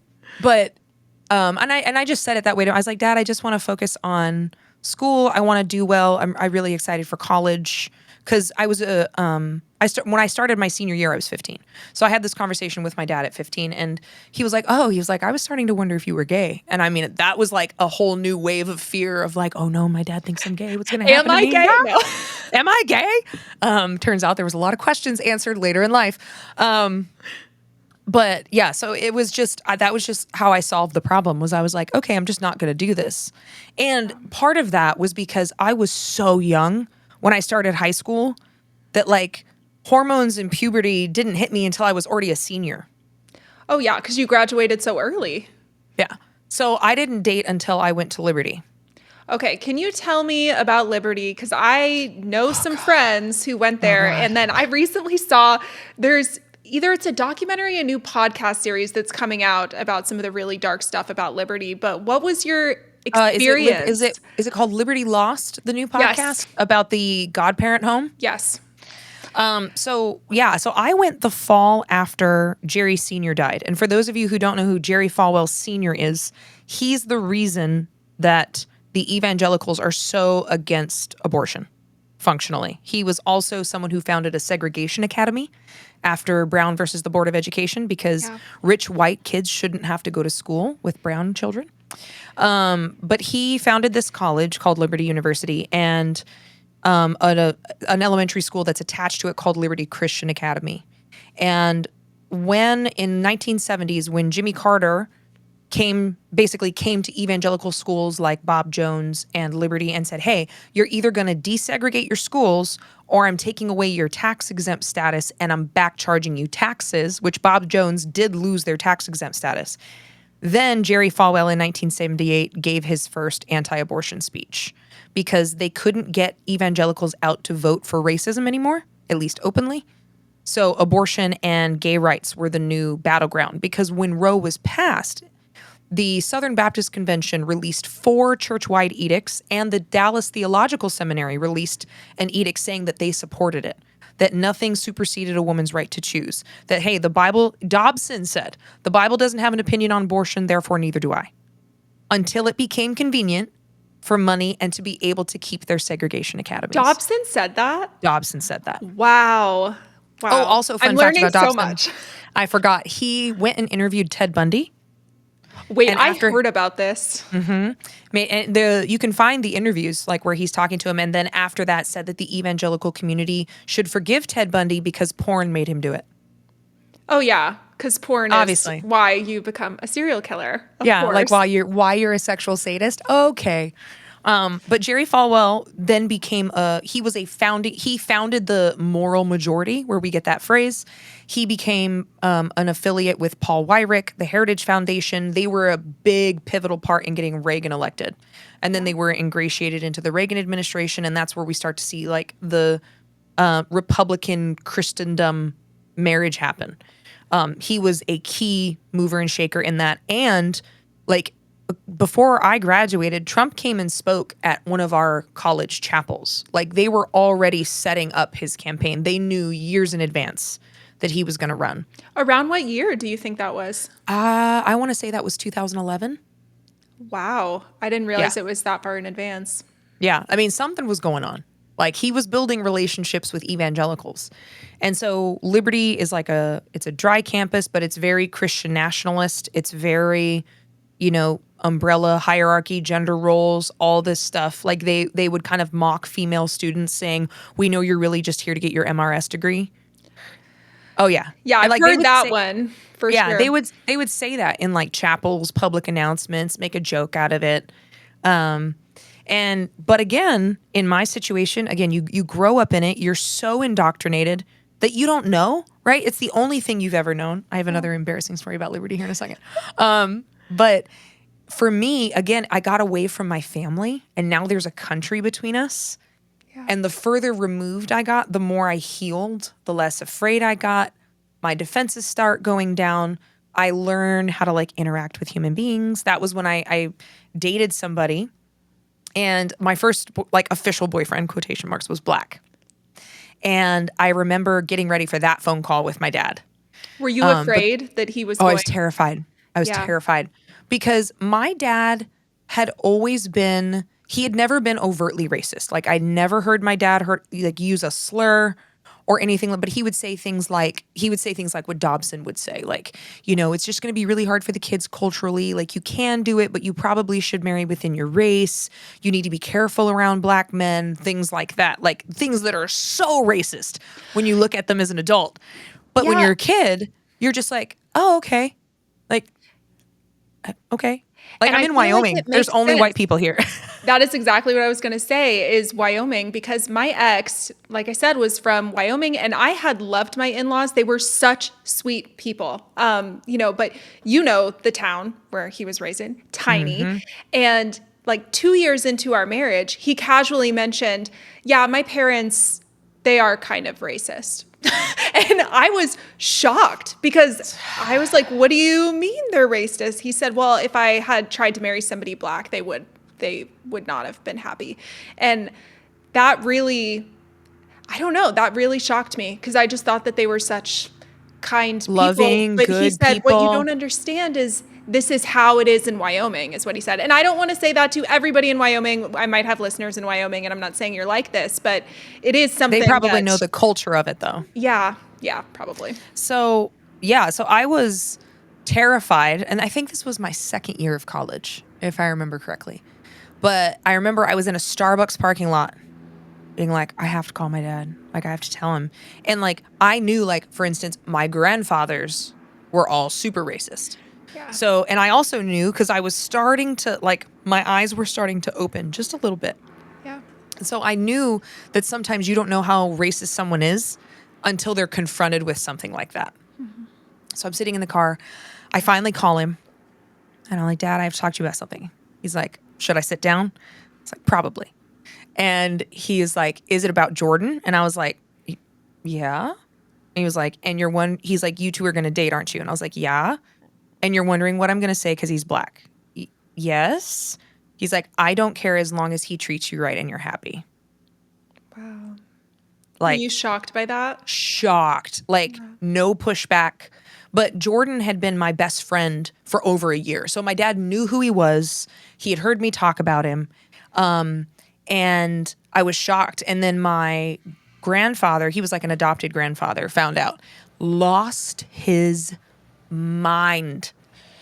I just said it that way. I was like, Dad, I just want to focus on school. I want to do well. I'm really excited for college because I was when I started my senior year, I was 15. So I had this conversation with my dad at 15, and he was like, I was starting to wonder if you were gay. And I mean, that was like a whole new wave of fear of like, oh no, my dad thinks I'm gay. What's going to happen to me? Am I gay? No. Am I gay? Turns out there was a lot of questions answered later in life. But yeah, so it was just, that was just how I solved the problem. Was I was like, okay, I'm just not going to do this. And part of that was because I was so young when I started high school that like hormones and puberty didn't hit me until I was already a senior. Oh yeah, because you graduated so early. Yeah. So I didn't date until I went to Liberty. Okay, can you tell me about Liberty? Because I know some friends who went there, and then I recently saw there's either it's a documentary, a new podcast series that's coming out about some of the really dark stuff about Liberty. But what was your experience? Is it called Liberty Lost, the new podcast? Yes. About the godparent home? Yes. So I went the fall after Jerry Sr. died. And for those of you who don't know who Jerry Falwell Sr. is, he's the reason that the evangelicals are so against abortion, functionally. He was also someone who founded a segregation academy after Brown versus the Board of Education because rich white kids shouldn't have to go to school with brown children. But he founded this college called Liberty University and an elementary school that's attached to it called Liberty Christian Academy. And when in 1970s, when Jimmy Carter came to evangelical schools like Bob Jones and Liberty and said, hey, you're either going to desegregate your schools or I'm taking away your tax exempt status and I'm back charging you taxes, which Bob Jones did lose their tax exempt status. Then Jerry Falwell in 1978 gave his first anti-abortion speech because they couldn't get evangelicals out to vote for racism anymore, at least openly. So abortion and gay rights were the new battleground because when Roe was passed, the Southern Baptist Convention released 4 church-wide edicts, and the Dallas Theological Seminary released an edict saying that they supported it, that nothing superseded a woman's right to choose, that, hey, the Bible, Dobson said, the Bible doesn't have an opinion on abortion, therefore neither do I, until it became convenient for money and to be able to keep their segregation academies. Dobson said that? Dobson said that. Wow. Oh, also fun I'm fact about Dobson. So much. I forgot. He went and interviewed Ted Bundy. Wait, I heard about this. Mm-hmm. And you can find the interviews like where he's talking to him, and then after that said that the evangelical community should forgive Ted Bundy because porn made him do it. Oh yeah, because porn obviously is why you become a serial killer. Of yeah, course. like why you're a sexual sadist. Okay. But Jerry Falwell then became he founded the Moral Majority, where we get that phrase. He became an affiliate with Paul Weyrich, the Heritage Foundation. They were a big pivotal part in getting Reagan elected. And then they were ingratiated into the Reagan administration, and that's where we start to see like the Republican Christendom marriage happen. He was a key mover and shaker in that. And like before I graduated, Trump came and spoke at one of our college chapels. Like they were already setting up his campaign. They knew years in advance that he was going to run. Around what year do you think that was? I want to say that was 2011. Wow. I didn't realize it was that far in advance. Yeah. I mean, something was going on. Like he was building relationships with evangelicals. And so Liberty is like it's a dry campus, but it's very Christian nationalist. It's very, umbrella hierarchy, gender roles, all this stuff. Like they would kind of mock female students saying, we know you're really just here to get your MRS degree. Oh yeah. Yeah, I've heard that one for sure. Yeah, they would say that in like chapels, public announcements, make a joke out of it. But again, in my situation, again, you grow up in it. You're so indoctrinated that you don't know, right? It's the only thing you've ever known. I have another embarrassing story about liberty here in a second. But for me, again, I got away from my family, and now there's a country between us. Yeah. And the further removed I got, the more I healed, the less afraid I got. My defenses start going down. I learn how to like interact with human beings. That was when I dated somebody, and my first like official boyfriend, quotation marks, was black. And I remember getting ready for that phone call with my dad. Were you afraid that he was Oh, going? I was terrified. I was terrified because my dad had always been, he had never been overtly racist. Like I never heard my dad use a slur or anything, but he would say things like what Dobson would say, like, it's just going to be really hard for the kids culturally. Like you can do it, but you probably should marry within your race. You need to be careful around black men, things like that, like things that are so racist when you look at them as an adult. But when you're a kid, you're just like, oh, okay. Like, okay. Like I'm in Wyoming. There's only white people here. That is exactly what I was going to say is Wyoming, because my ex, like I said, was from Wyoming, and I had loved my in-laws. They were such sweet people. But the town where he was raised in, tiny. Mm-hmm. And like 2 years into our marriage, he casually mentioned, yeah, my parents, they are kind of racist. And I was shocked because I was like, what do you mean they're racist? He said, well, if I had tried to marry somebody black, they would not have been happy. And that really, I don't know, that really shocked me because I just thought that they were such kind loving, people. But he said, people. what you don't understand is this is how it is in Wyoming, is what he said. And I don't want to say that to everybody in Wyoming. I might have listeners in Wyoming, and I'm not saying you're like this, but it is something they probably know the culture of it, though. Yeah, probably. So I was terrified, and I think this was my second year of college, if I remember correctly. But I remember I was in a Starbucks parking lot being like, I have to call my dad. Like, I have to tell him. And, like, I knew, like, for instance, my grandfathers were all super racist. Yeah. So, and I also knew because I was starting to, like, my eyes were starting to open just a little bit. Yeah. So I knew that sometimes you don't know how racist someone is until they're confronted with something like that. Mm-hmm. So I'm sitting in the car. I finally call him. And I'm like, Dad, I have to talk to you about something. He's like, should I sit down? It's like, probably. And he is like, is it about Jordan? And I was like, yeah. And he was like, he's like, you two are going to date, aren't you? And I was like, yeah. And you're wondering what I'm going to say because he's black. Yes. He's like, I don't care as long as he treats you right and you're happy. Wow. Like, were you shocked by that? Shocked. Like, no pushback. But Jordan had been my best friend for over a year. So my dad knew who he was. He had heard me talk about him. And I was shocked. And then my grandfather, he was like an adopted grandfather, found out, lost his mind,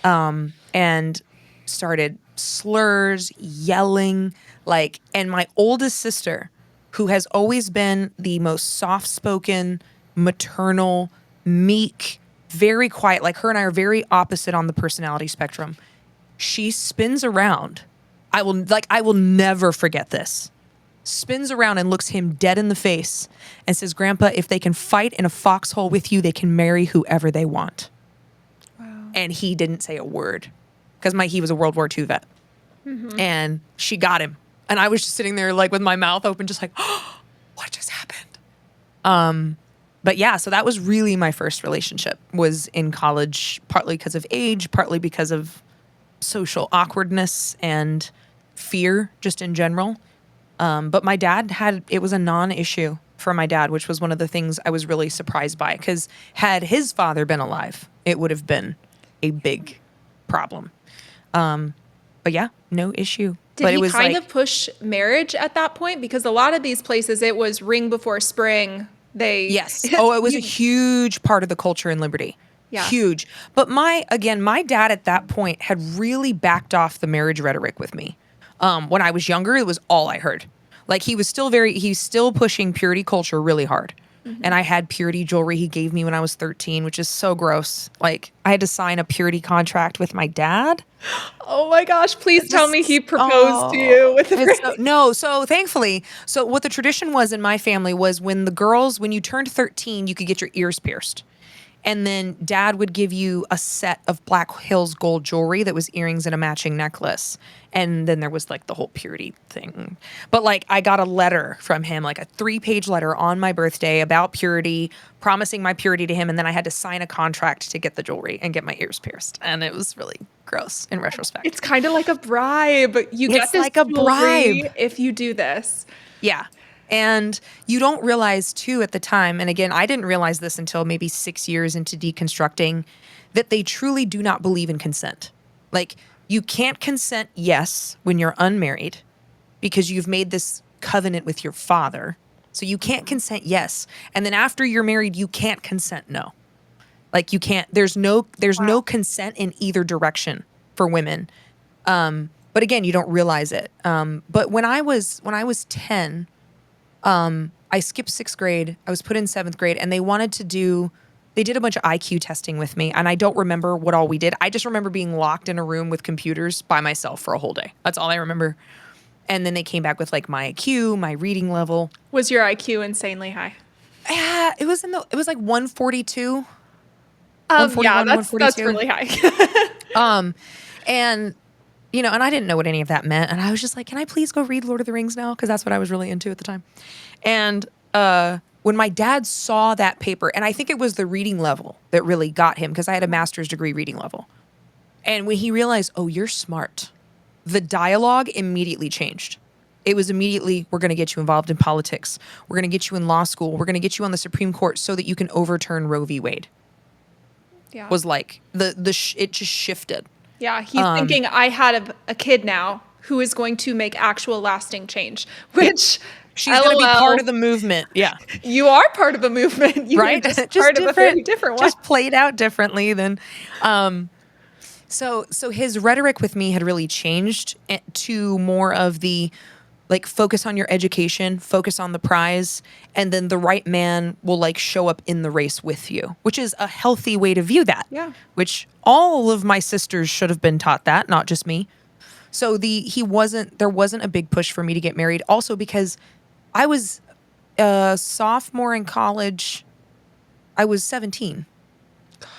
and started slurs, yelling, like, and my oldest sister, who has always been the most soft-spoken, maternal, meek, very quiet, like her and I are very opposite on the personality spectrum. She spins around. I will never forget this. Spins around and looks him dead in the face and says, Grandpa, if they can fight in a foxhole with you, they can marry whoever they want. Wow. And he didn't say a word because he was a World War II vet. Mm-hmm. And she got him. And I was just sitting there like with my mouth open, just like, oh, what just happened? But yeah, so that was really my first relationship, was in college, partly because of age, partly because of social awkwardness and fear just in general. But my dad it was a non-issue for my dad, which was one of the things I was really surprised by, because had his father been alive, it would have been a big problem. But yeah, no issue. Did he kind of push marriage at that point? Because a lot of these places, it was ring before spring. Yes. Oh, it was a huge part of the culture in Liberty. Yeah. Huge. But my dad at that point had really backed off the marriage rhetoric with me. When I was younger, it was all I heard. Like he's still pushing purity culture really hard. And I had purity jewelry he gave me when I was 13, which is so gross. Like, I had to sign a purity contract with my dad. Oh my gosh, please tell me he proposed to Oh, you with the it's ring. no. So thankfully, so what the tradition was in my family was when you turned 13, you could get your ears pierced. And then dad would give you a set of Black Hills gold jewelry that was earrings and a matching necklace. And then there was like the whole purity thing. But like I got a letter from him, like a 3-page letter on my birthday about purity, promising my purity to him. And then I had to sign a contract to get the jewelry and get my ears pierced. And it was really gross in retrospect. It's kind of like a bribe. You get It's this like a jewelry bribe. if you do this. Yeah. And you don't realize too at the time, and again, I didn't realize this until maybe 6 years into deconstructing, that they truly do not believe in consent. Like, you can't consent yes when you're unmarried because you've made this covenant with your father. So you can't consent yes. And then after you're married, you can't consent no. Like you can't, there's no consent in either direction for women. But again, you don't realize it. But when I was 10, I skipped 6th grade. I was put in 7th grade, and they did a bunch of IQ testing with me, and I don't remember what all we did. I just remember being locked in a room with computers by myself for a whole day. That's all I remember. And then they came back with like my IQ, my reading level. Was your IQ insanely high? Yeah, it was like 142. Yeah, 141, that's 142. really high. And and I didn't know what any of that meant. And I was just like, can I please go read Lord of the Rings now? Because that's what I was really into at the time. And when my dad saw that paper, and I think it was the reading level that really got him, because I had a master's degree reading level. And when he realized, oh, you're smart, the dialogue immediately changed. It was immediately, we're going to get you involved in politics. We're going to get you in law school. We're going to get you on the Supreme Court so that you can overturn Roe v. Wade. Yeah. Was like, it just shifted. Yeah, he's thinking, I had a kid now who is going to make actual lasting change, which she's going to be part of the movement. Yeah. You are part of a movement. You right? are just part of a very different one. Just played out differently than. So his rhetoric with me had really changed to more of the like focus on your education, focus on the prize, and then the right man will like show up in the race with you, which is a healthy way to view that. Yeah. Which all of my sisters should have been taught that, not just me. So there wasn't a big push for me to get married. Also because I was a sophomore in college. I was 17.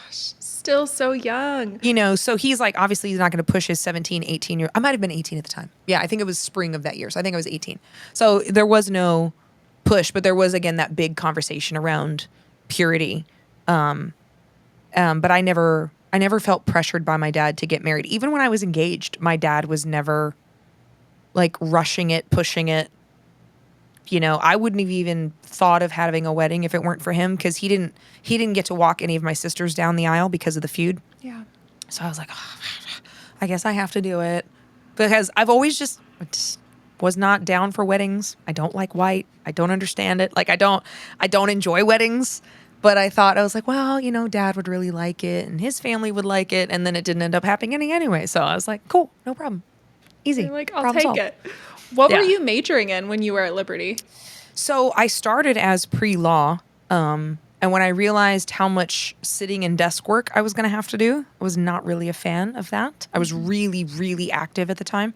Still so young. So he's like, obviously he's not going to push his 17, 18 year. I might have been 18 at the time. Yeah, I think it was spring of that year. So I think I was 18. So there was no push, but there was, again, that big conversation around purity. But I never felt pressured by my dad to get married. Even when I was engaged, my dad was never like rushing it, pushing it. I wouldn't have even thought of having a wedding if it weren't for him, because he didn't get to walk any of my sisters down the aisle because of the feud. Yeah. So I was like, oh, I guess I have to do it, because I've always just was not down for weddings. I don't like white. I don't understand it. Like I don't enjoy weddings, but I was like, well, dad would really like it and his family would like it. And then it didn't end up happening anyway. So I was like, cool, no problem. Easy. You're like, I'll problem take solved. it. What were you majoring in when you were at Liberty? So I started as pre-law, and when I realized how much sitting and desk work I was going to have to do, I was not really a fan of that. I was really, really active at the time.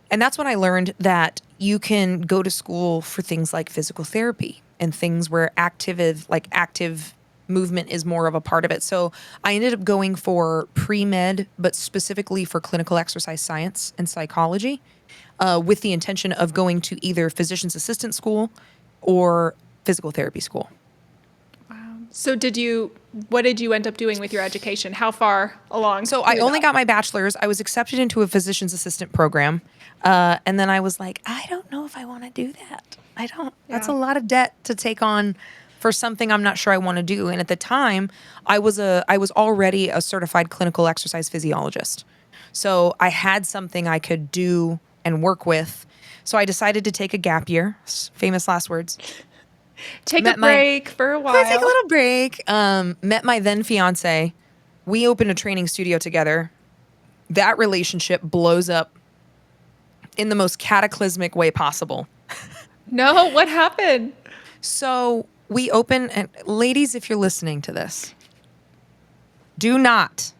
And that's when I learned that you can go to school for things like physical therapy and things where active movement is more of a part of it. So I ended up going for pre-med, but specifically for clinical exercise science and psychology. With the intention of going to either physician's assistant school or physical therapy school. Wow. So what did you end up doing with your education? How far along? So I only got my bachelor's. I was accepted into a physician's assistant program. And then I was like, I don't know if I want to do that. I don't. Yeah. That's a lot of debt to take on for something I'm not sure I want to do. And at the time, I was already a certified clinical exercise physiologist. So I had something I could do and work with. So I decided to take a gap year. Famous last words. Take a break for a while. Take a little break. Met my then fiance. We opened a training studio together. That relationship blows up in the most cataclysmic way possible. No, what happened? So we open, and ladies, if you're listening to this, do not,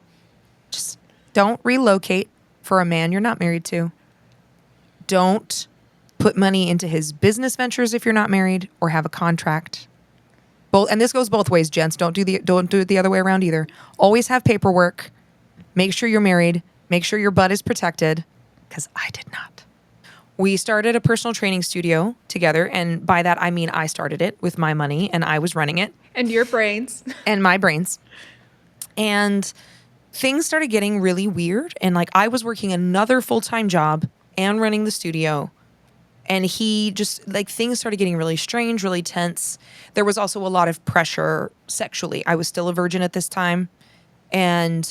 just don't relocate for a man you're not married to. Don't put money into his business ventures if you're not married or have a contract. Both, and this goes both ways, gents. Don't do it the other way around either. Always have paperwork. Make sure you're married. Make sure your butt is protected, because I did not. We started a personal training studio together, and by that I mean I started it with my money and I was running it. And your brains. And my brains. And things started getting really weird, and like I was working another full-time job and running the studio. And he just, like, things started getting really strange, really tense. There was also a lot of pressure sexually. I was still a virgin at this time. And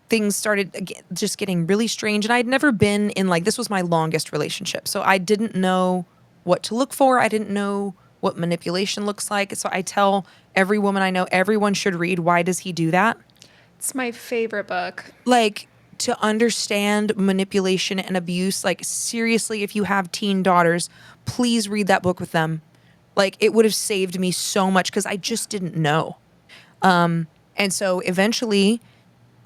things started just getting really strange. And I'd never been in, like, this was my longest relationship. So I didn't know what to look for. I didn't know what manipulation looks like. So I tell every woman I know, everyone should read Why Does He Do That? It's my favorite book. Like, to understand manipulation and abuse, like, seriously, if you have teen daughters, please read that book with them. Like, it would have saved me so much because I just didn't know. And so eventually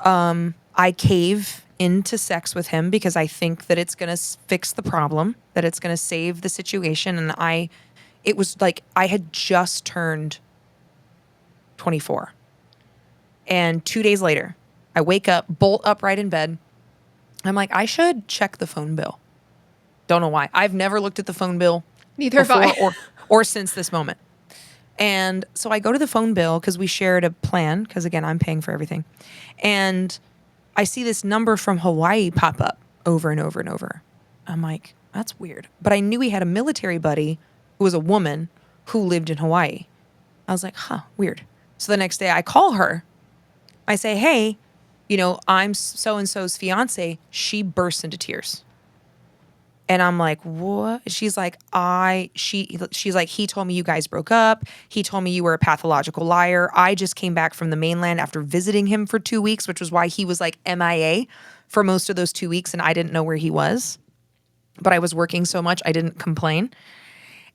I cave into sex with him because I think that it's going to fix the problem, that it's going to save the situation. And it was like I had just turned 24. And 2 days later, I wake up, bolt upright in bed. I'm like, I should check the phone bill. Don't know why. I've never looked at the phone bill Neither have I. or since this moment. And so I go to the phone bill because we shared a plan, because again, I'm paying for everything. And I see this number from Hawaii pop up over and over and over. I'm like, that's weird. But I knew he had a military buddy who was a woman who lived in Hawaii. I was like, huh, weird. So the next day I call her. I say, hey, I'm so-and-so's fiance. She bursts into tears. And I'm like, what? She's like, she's like, he told me you guys broke up. He told me you were a pathological liar. I just came back from the mainland after visiting him for 2 weeks, which was why he was like MIA for most of those 2 weeks. And I didn't know where he was, but I was working so much, I didn't complain.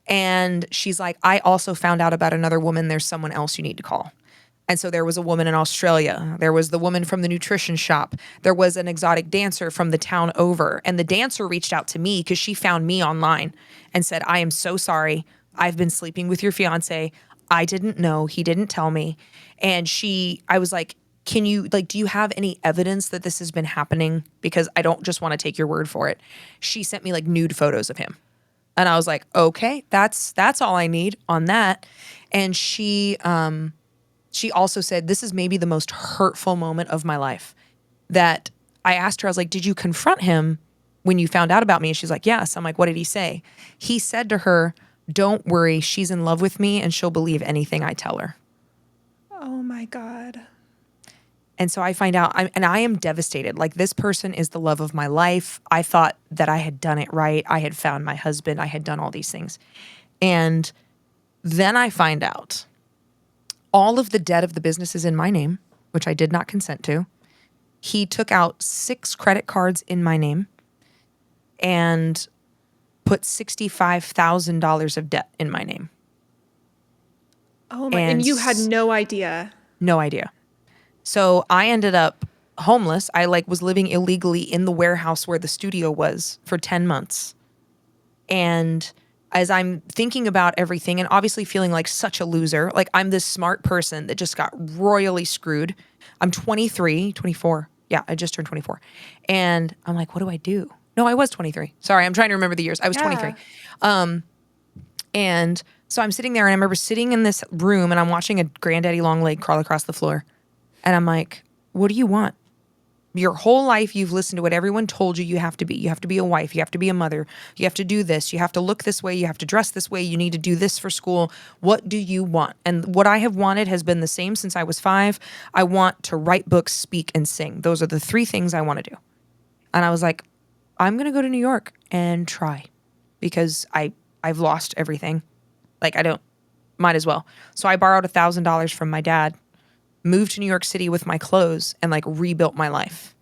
And she's like, I also found out about another woman. There's someone else you need to call. And so there was a woman in Australia. There was the woman from the nutrition shop. There was an exotic dancer from the town over. And the dancer reached out to me because she found me online and said, I am so sorry. I've been sleeping with your fiance. I didn't know. He didn't tell me. And I was like, do you have any evidence that this has been happening? Because I don't just want to take your word for it. She sent me like nude photos of him. And I was like, okay, that's all I need on that. And she also said, this is maybe the most hurtful moment of my life. That I asked her, I was like, did you confront him when you found out about me? And she's like, yes. I'm like, what did he say? He said to her, don't worry, she's in love with me and she'll believe anything I tell her. Oh my God. And so I find out, I am devastated. Like, this person is the love of my life. I thought that I had done it right. I had found my husband. I had done all these things. And then I find out all of the debt of the business is in my name, which I did not consent to. He took out 6 credit cards in my name and put $65,000 of debt in my name. Oh my, and you had no idea. No idea. So I ended up homeless. I was living illegally in the warehouse where the studio was for 10 months. And as I'm thinking about everything and obviously feeling like such a loser, like I'm this smart person that just got royally screwed. I'm 24. Yeah, I just turned 24. And I'm like, what do I do? No, I was 23. Sorry, I'm trying to remember the years. I was 23. And so I'm sitting there and I remember sitting in this room and I'm watching a granddaddy long leg crawl across the floor. And I'm like, what do you want? Your whole life, you've listened to what everyone told you have to be. You have to be a wife. You have to be a mother. You have to do this. You have to look this way. You have to dress this way. You need to do this for school. What do you want? And what I have wanted has been the same since I was 5. I want to write books, speak, and sing. Those are the 3 things I want to do. And I was like, I'm going to go to New York and try because I've lost everything. Like, might as well. So I borrowed $1,000 from my dad, moved to New York City with my clothes and rebuilt my life.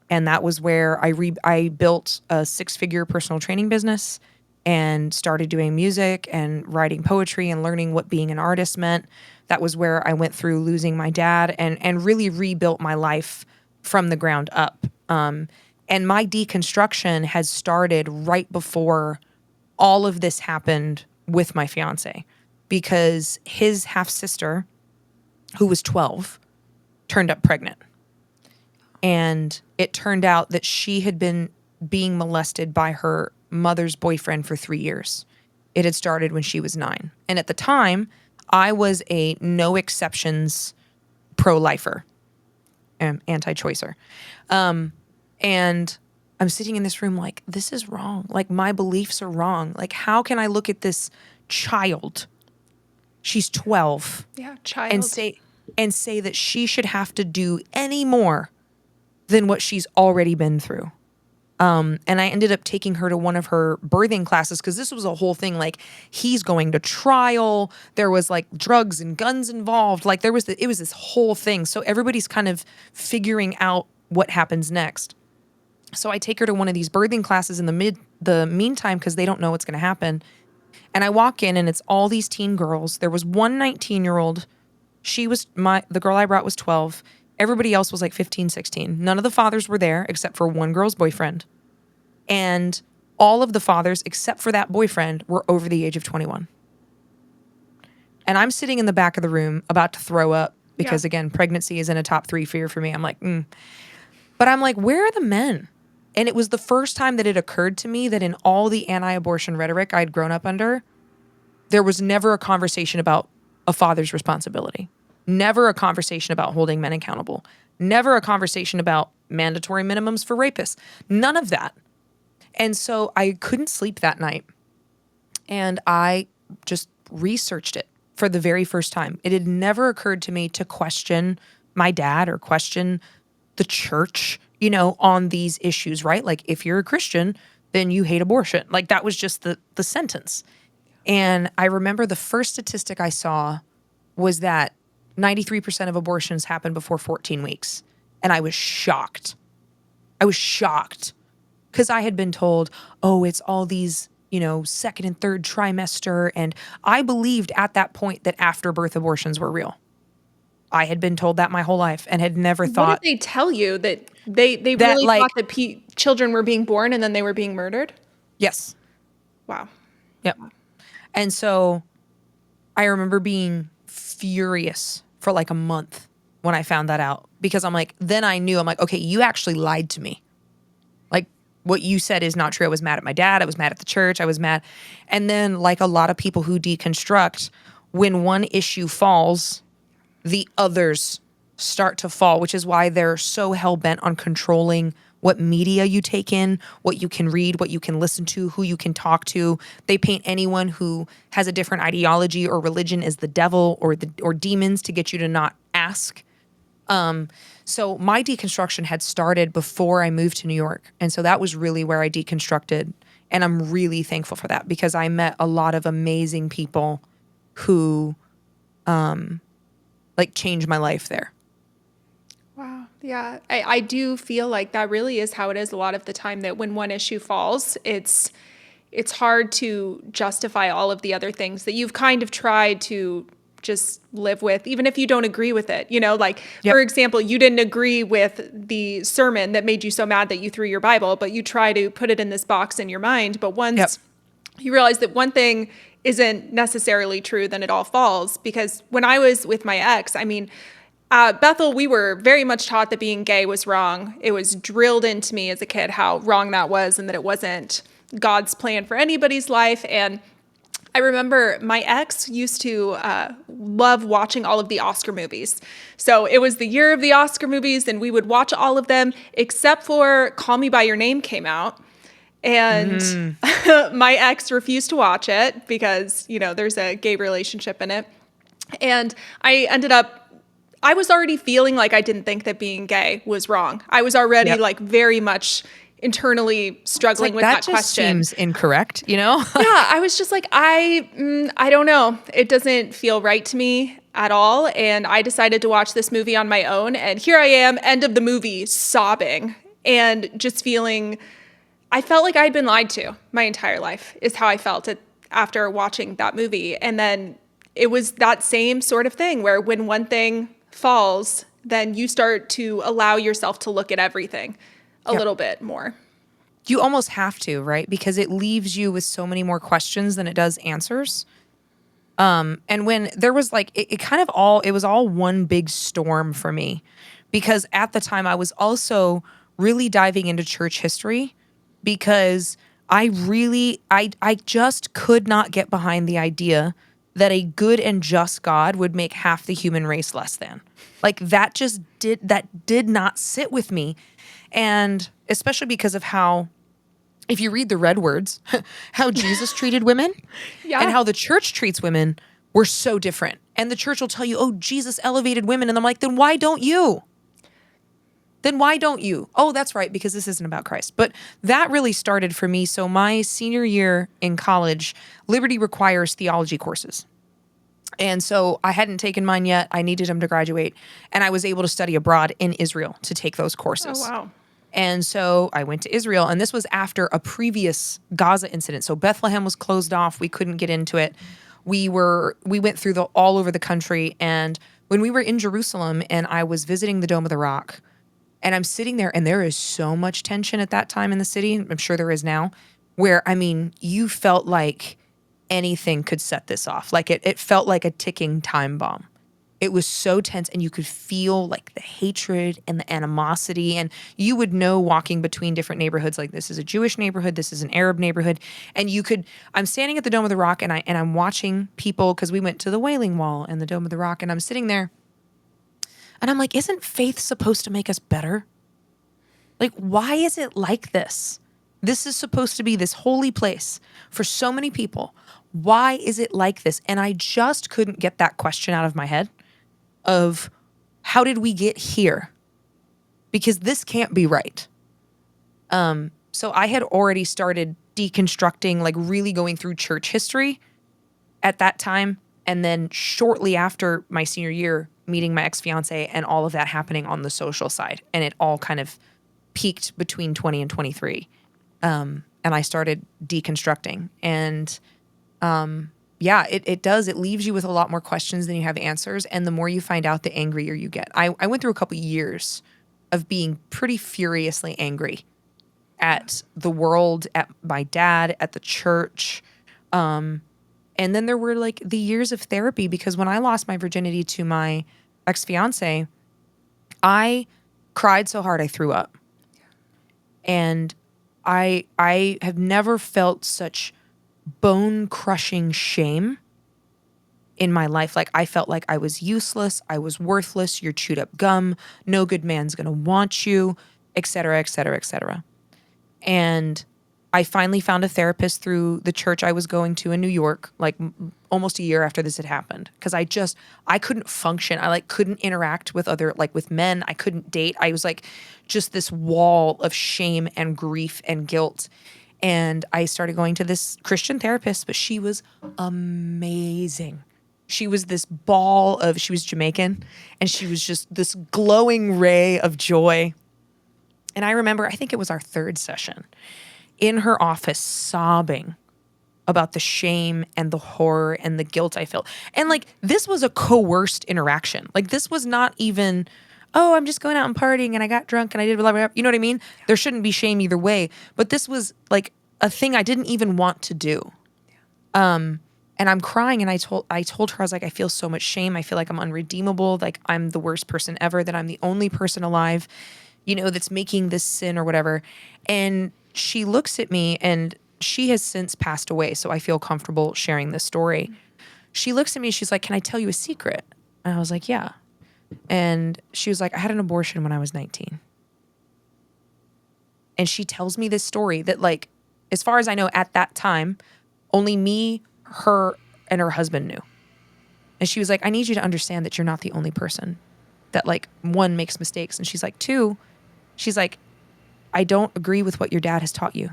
And that was where I built a 6-figure personal training business. and started doing music and writing poetry and learning what being an artist meant. That was where I went through losing my dad and really rebuilt my life from the ground up. And my deconstruction has started right before all of this happened with my fiance, because his half sister, who was 12, turned up pregnant. And it turned out that she had been being molested by her mother's boyfriend for 3 years. It had started when she was 9. And at the time, I was a no exceptions pro-lifer, anti-choicer. And I'm sitting in this room like, this is wrong. Like, my beliefs are wrong. Like, how can I look at this child? She's 12. Yeah, child. And say that she should have to do any more than what she's already been through. And I ended up taking her to one of her birthing classes, because this was a whole thing. Like, he's going to trial. There was like drugs and guns involved. Like, it was this whole thing. So everybody's kind of figuring out what happens next. So I take her to one of these birthing classes in the meantime, because they don't know what's going to happen. And I walk in, and it's all these teen girls. There was one 19-year-old. The girl I brought was 12. Everybody else was like 15, 16. None of the fathers were there except for one girl's boyfriend. And all of the fathers, except for that boyfriend, were over the age of 21. And I'm sitting in the back of the room about to throw up because, again, pregnancy is in a top 3 fear for me. I'm like, But I'm like, where are the men? And it was the first time that it occurred to me that in all the anti-abortion rhetoric I'd grown up under, there was never a conversation about a father's responsibility. Never a conversation about holding men accountable. Never a conversation about mandatory minimums for rapists. None of that. And so I couldn't sleep that night. And I just researched it for the very first time. It had never occurred to me to question my dad or question the church, on these issues, right? Like, if you're a Christian, then you hate abortion. Like, that was just the sentence. And I remember the first statistic I saw was that 93% of abortions happen before 14 weeks. And I was shocked. Because I had been told, it's all these, second and third trimester. And I believed at that point that after birth abortions were real. I had been told that my whole life and had never thought. What did they tell you? That they really thought that children were being born and then they were being murdered? Yes. Wow. Yep. And so I remember being furious for like a month when I found that out, because I'm like, okay, you actually lied to me. Like, what you said is not true. I was mad at my dad. I was mad at the church. I was mad. And then, like a lot of people who deconstruct, when one issue falls, the others start to fall, which is why they're so hell-bent on controlling what media you take in, what you can read, what you can listen to, who you can talk to. They paint anyone who has a different ideology or religion as the devil or demons to get you to not ask. So my deconstruction had started before I moved to New York. And so that was really where I deconstructed. And I'm really thankful for that, because I met a lot of amazing people who changed my life there. Wow. Yeah. I do feel like that really is how it is a lot of the time, that when one issue falls, it's hard to justify all of the other things that you've kind of tried to just live with, even if you don't agree with it. For example, you didn't agree with the sermon that made you so mad that you threw your Bible, but you try to put it in this box in your mind. But once you realize that one thing isn't necessarily true, then it all falls. Because when I was with my ex, Bethel, we were very much taught that being gay was wrong. It was drilled into me as a kid how wrong that was, and that it wasn't God's plan for anybody's life. And I remember my ex used to love watching all of the Oscar movies. So it was the year of the Oscar movies, and we would watch all of them except for Call Me By Your Name came out. And my ex refused to watch it because, there's a gay relationship in it. And I was already feeling like I didn't think that being gay was wrong. I was already very much internally struggling with that question. That just seems incorrect, Yeah, I was just like, I don't know. It doesn't feel right to me at all. And I decided to watch this movie on my own. And here I am, end of the movie, sobbing and just feeling, I felt like I had been lied to my entire life, is how I felt it after watching that movie. And then it was that same sort of thing where when one thing falls, then you start to allow yourself to look at everything a Yep. little bit more. You almost have to, right? Because it leaves you with so many more questions than it does answers. And when there was like, it kind of all, it was all one big storm for me because at the time I was also really diving into church history because I just could not get behind the idea that a good and just God would make half the human race less than. Like that did not sit with me. And especially because of how, if you read the red words, how Jesus treated women Yeah. and how the church treats women were so different. And the church will tell you, oh, Jesus elevated women. And I'm like, then why don't you? Then why don't you? Oh, that's right, because this isn't about Christ. But that really started for me. So my senior year in college, Liberty requires theology courses. And so I hadn't taken mine yet. I needed them to graduate. And I was able to study abroad in Israel to take those courses. Oh, wow. And so I went to Israel, and this was after a previous Gaza incident. So Bethlehem was closed off. We couldn't get into it. We went through all over the country. And when we were in Jerusalem and I was visiting the Dome of the Rock, and I'm sitting there and there is so much tension at that time in the city. I'm sure there is now, where, I mean, you felt like anything could set this off. Like it felt like a ticking time bomb. It was so tense and you could feel like the hatred and the animosity. And you would know walking between different neighborhoods, like this is a Jewish neighborhood, this is an Arab neighborhood. And I'm standing at the Dome of the Rock and I'm watching people, because we went to the Wailing Wall and the Dome of the Rock, and I'm sitting there and I'm like, isn't faith supposed to make us better? Like, why is it like this? This is supposed to be this holy place for so many people. Why is it like this? And I just couldn't get that question out of my head of how did we get here? Because this can't be right. So I had already started deconstructing, like really going through church history at that time. And then shortly after my senior year, meeting my ex-fiance and all of that happening on the social side. And it all kind of peaked between 20 and 23. And I started deconstructing. And yeah, it does. It leaves you with a lot more questions than you have answers. And the more you find out, the angrier you get. I went through a couple years of being pretty furiously angry at the world, at my dad, at the church. And then there were like the years of therapy, because when I lost my virginity to my ex-fiance, I cried so hard I threw up. And I have never felt such bone-crushing shame in my life. Like, I felt like I was useless, I was worthless, you're chewed up gum, no good man's gonna want you, et cetera, et cetera, et cetera. And I finally found a therapist through the church I was going to in New York, like almost a year after this had happened. Because I couldn't function. I like couldn't interact with with men. I couldn't date. I was like just this wall of shame and grief and guilt. And I started going to this Christian therapist, but she was amazing. She was she was Jamaican, and she was just this glowing ray of joy. And I remember, I think it was our third session, in her office sobbing about the shame and the horror and the guilt I felt. And like, this was a coerced interaction. Like, this was not even, oh, I'm just going out and partying and I got drunk and I did blah, blah, blah. You know what I mean? There shouldn't be shame either way. But this was like a thing I didn't even want to do. And I'm crying, and I told her, I was like, I feel so much shame. I feel like I'm unredeemable. Like, I'm the worst person ever, that I'm the only person alive, that's making this sin or whatever. And she looks at me, and she has since passed away, so I feel comfortable sharing this story. She looks at me, she's like, can I tell you a secret? And I was like, yeah. And she was like, I had an abortion when I was 19. And she tells me this story that, like, as far as I know at that time, only me, her, and her husband knew. And she was like, I need you to understand that you're not the only person that, like, one, makes mistakes. And she's like, two, she's like, I don't agree with what your dad has taught you.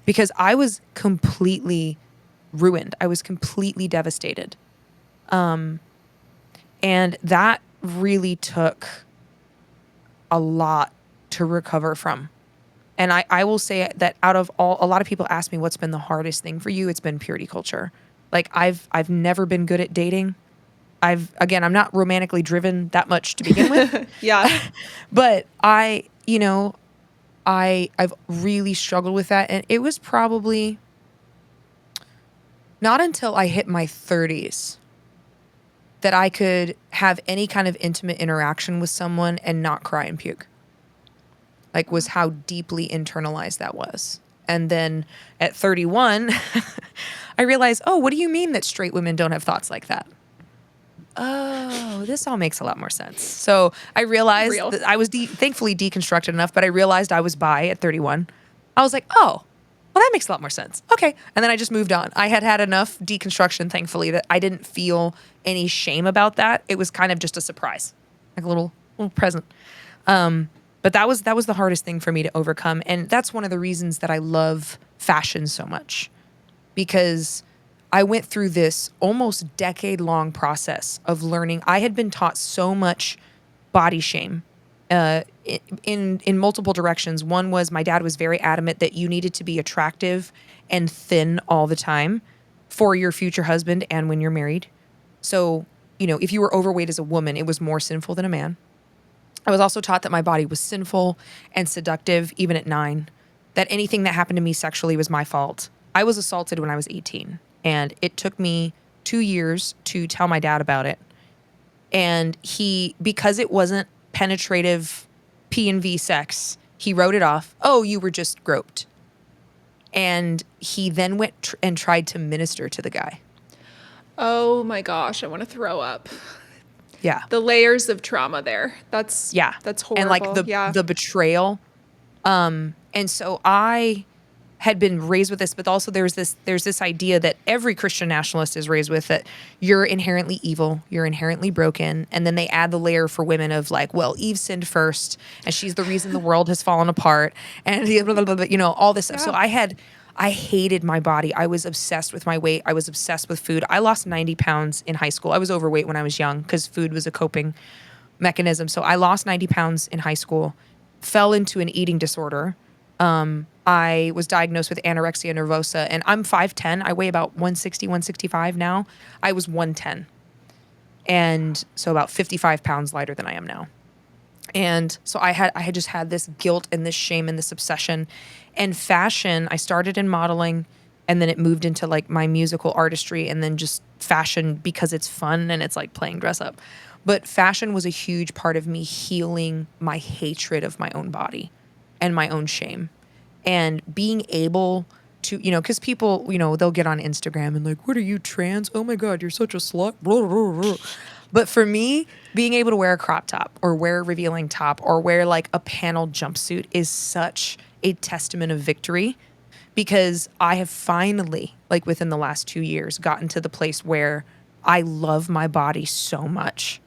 Because I was completely ruined. I was completely devastated. And that really took a lot to recover from. And I will say that out of all, a lot of people ask me what's been the hardest thing for you. It's been purity culture. Like I've never been good at dating. I'm not romantically driven that much to begin with. Yeah. But I've really struggled with that. And it was probably not until I hit my 30s that I could have any kind of intimate interaction with someone and not cry and puke. Like, was how deeply internalized that was. And then at 31, I realized, oh, what do you mean that straight women don't have thoughts like that? Oh, this all makes a lot more sense. So I realized that I was thankfully deconstructed enough, but I realized I was bi at 31. I was like, oh, well, that makes a lot more sense. Okay. And then I just moved on. I had enough deconstruction, thankfully, that I didn't feel any shame about that. It was kind of just a surprise, like a little present. But that was the hardest thing for me to overcome. And that's one of the reasons that I love fashion so much, because I went through this almost decade-long process of learning. I had been taught so much body shame in multiple directions. One was my dad was very adamant that you needed to be attractive and thin all the time for your future husband and when you're married. So, if you were overweight as a woman, it was more sinful than a man. I was also taught that my body was sinful and seductive, even at 9, that anything that happened to me sexually was my fault. I was assaulted when I was 18, and it took me 2 years to tell my dad about it. And because it wasn't penetrative P&V sex, he wrote it off. Oh, you were just groped. And he then went and tried to minister to the guy. Oh my gosh, I want to throw up. Yeah. The layers of trauma there. That's horrible. And like the betrayal. And so I had been raised with this, but also there's this idea that every Christian nationalist is raised with, that you're inherently evil, you're inherently broken. And then they add the layer for women of like, well, Eve sinned first and she's the reason the world has fallen apart and all this stuff. Yeah. So I hated my body. I was obsessed with my weight. I was obsessed with food. I lost 90 pounds in high school. I was overweight when I was young because food was a coping mechanism. So I lost 90 pounds in high school, fell into an eating disorder. I was diagnosed with anorexia nervosa, and I'm 5'10". I weigh about 160, 165 now. I was 110. And so about 55 pounds lighter than I am now. And so I had just had this guilt and this shame and this obsession. And fashion, I started in modeling, and then it moved into like my musical artistry, and then just fashion because it's fun and it's like playing dress up. But fashion was a huge part of me healing my hatred of my own body and my own shame. And being able to, because people, they'll get on Instagram and like, what are you, trans? Oh my God, you're such a slut. But for me, being able to wear a crop top or wear a revealing top or wear like a panel jumpsuit is such a testament of victory, because I have finally, like within the last 2 years, gotten to the place where I love my body so much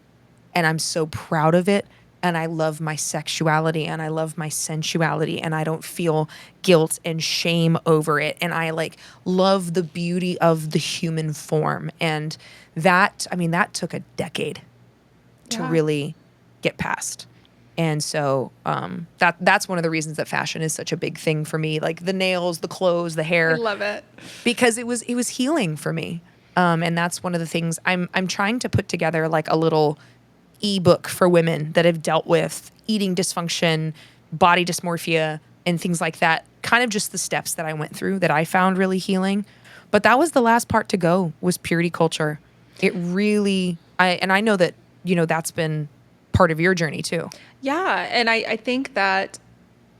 and I'm so proud of it. And I love my sexuality and I love my sensuality, and I don't feel guilt and shame over it. And I like love the beauty of the human form. And that took a decade to really get past. And so that's one of the reasons that fashion is such a big thing for me. Like the nails, the clothes, the hair. I love it. Because it was healing for me. And that's one of the things I'm trying to put together, like a little ebook for women that have dealt with eating dysfunction, body dysmorphia, and things like that. Kind of just the steps that I went through that I found really healing. But that was the last part to go, was purity culture. It really, I know that, that's been part of your journey too. Yeah. And I think that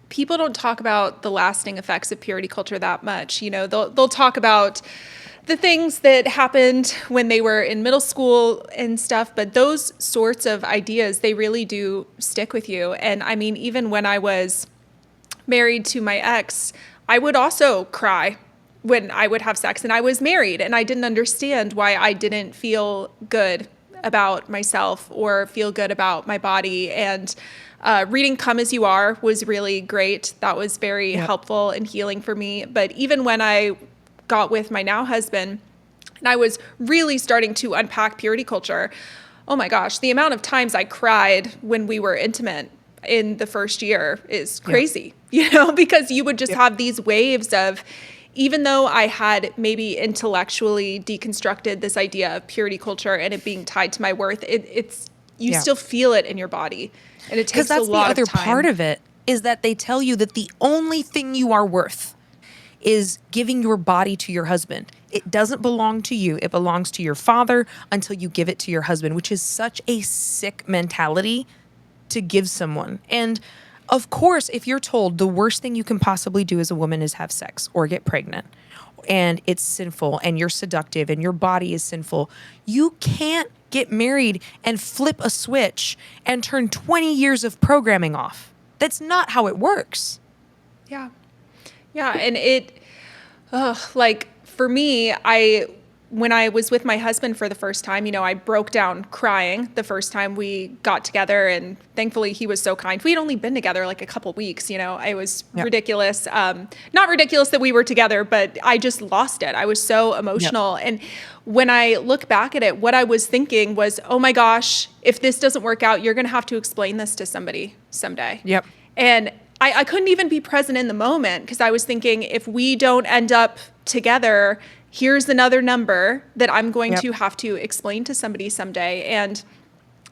people don't talk about the lasting effects of purity culture that much. They'll talk about the things that happened when they were in middle school and stuff, but those sorts of ideas, they really do stick with you. And I mean, even when I was married to my ex, I would also cry when I would have sex, and I was married and I didn't understand why I didn't feel good about myself or feel good about my body. And reading Come As You Are was really great. That was very helpful and healing for me. But even when I got with my now husband and I was really starting to unpack purity culture, oh my gosh, the amount of times I cried when we were intimate in the first year is crazy, because you would just have these waves of, even though I had maybe intellectually deconstructed this idea of purity culture and it being tied to my worth, you still feel it in your body. And it takes a lot of time. Because that's the other part of it, is that they tell you that the only thing you are worth is giving your body to your husband. It doesn't belong to you. It belongs to your father until you give it to your husband, which is such a sick mentality to give someone. And of course, if you're told the worst thing you can possibly do as a woman is have sex or get pregnant, and it's sinful and you're seductive and your body is sinful, you can't get married and flip a switch and turn 20 years of programming off. That's not how it works. Yeah. Yeah. And for me, when I was with my husband for the first time, I broke down crying the first time we got together, and thankfully he was so kind. We had only been together like a couple weeks, it was ridiculous. Not ridiculous that we were together, but I just lost it. I was so emotional. And when I look back at it, what I was thinking was, oh my gosh, if this doesn't work out, you're going to have to explain this to somebody someday. Yep. And I couldn't even be present in the moment, because I was thinking, if we don't end up together, here's another number that I'm going to have to explain to somebody someday. And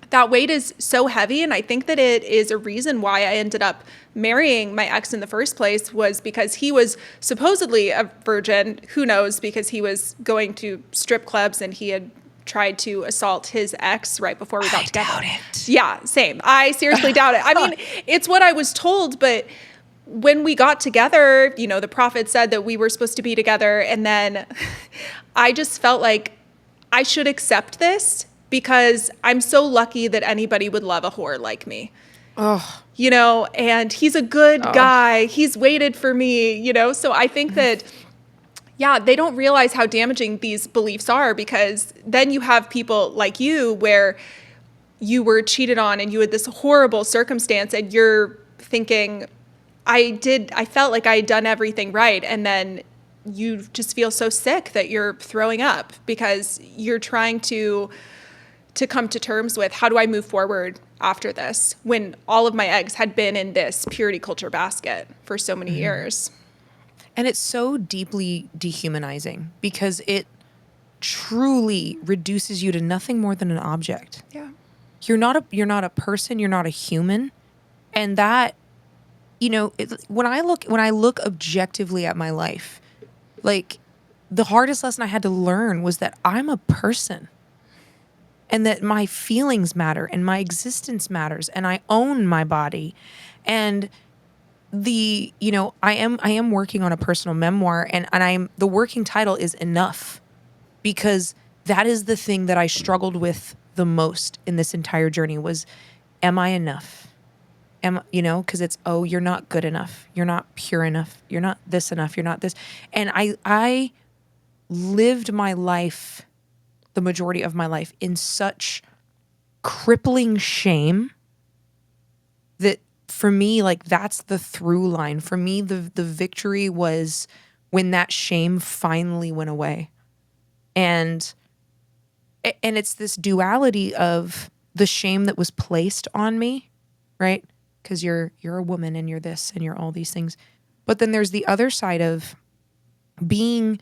that weight is so heavy. And I think that it is a reason why I ended up marrying my ex in the first place, was because he was supposedly a virgin. Who knows? Because he was going to strip clubs and he had tried to assault his ex right before we got together. I doubt it. Yeah, same. I seriously doubt it. I mean, it's what I was told, but when we got together, the prophet said that we were supposed to be together. And then I just felt like I should accept this, because I'm so lucky that anybody would love a whore like me. Oh. And he's a good guy. He's waited for me, So I think that, they don't realize how damaging these beliefs are, because then you have people like you, where you were cheated on and you had this horrible circumstance, and you're thinking, I felt like I had done everything right. And then you just feel so sick that you're throwing up, because you're trying to come to terms with, how do I move forward after this, when all of my eggs had been in this purity culture basket for so many years. And it's so deeply dehumanizing, because it truly reduces you to nothing more than an object. Yeah. You're not a person, you're not a human. And that, when I look objectively at my life, like, the hardest lesson I had to learn was that I'm a person, and that my feelings matter and my existence matters, and I own my body. And I am working on a personal memoir, and the working title is Enough, because that is the thing that I struggled with the most in this entire journey was, am I enough? Because it's, you're not good enough. You're not pure enough. You're not this enough. You're not this. And I lived my life, the majority of my life, in such crippling shame that for me, like, that's the through line. For me, the victory was when that shame finally went away. And it's this duality of the shame that was placed on me, right? Because you're a woman and you're this and you're all these things. But then there's the other side of being,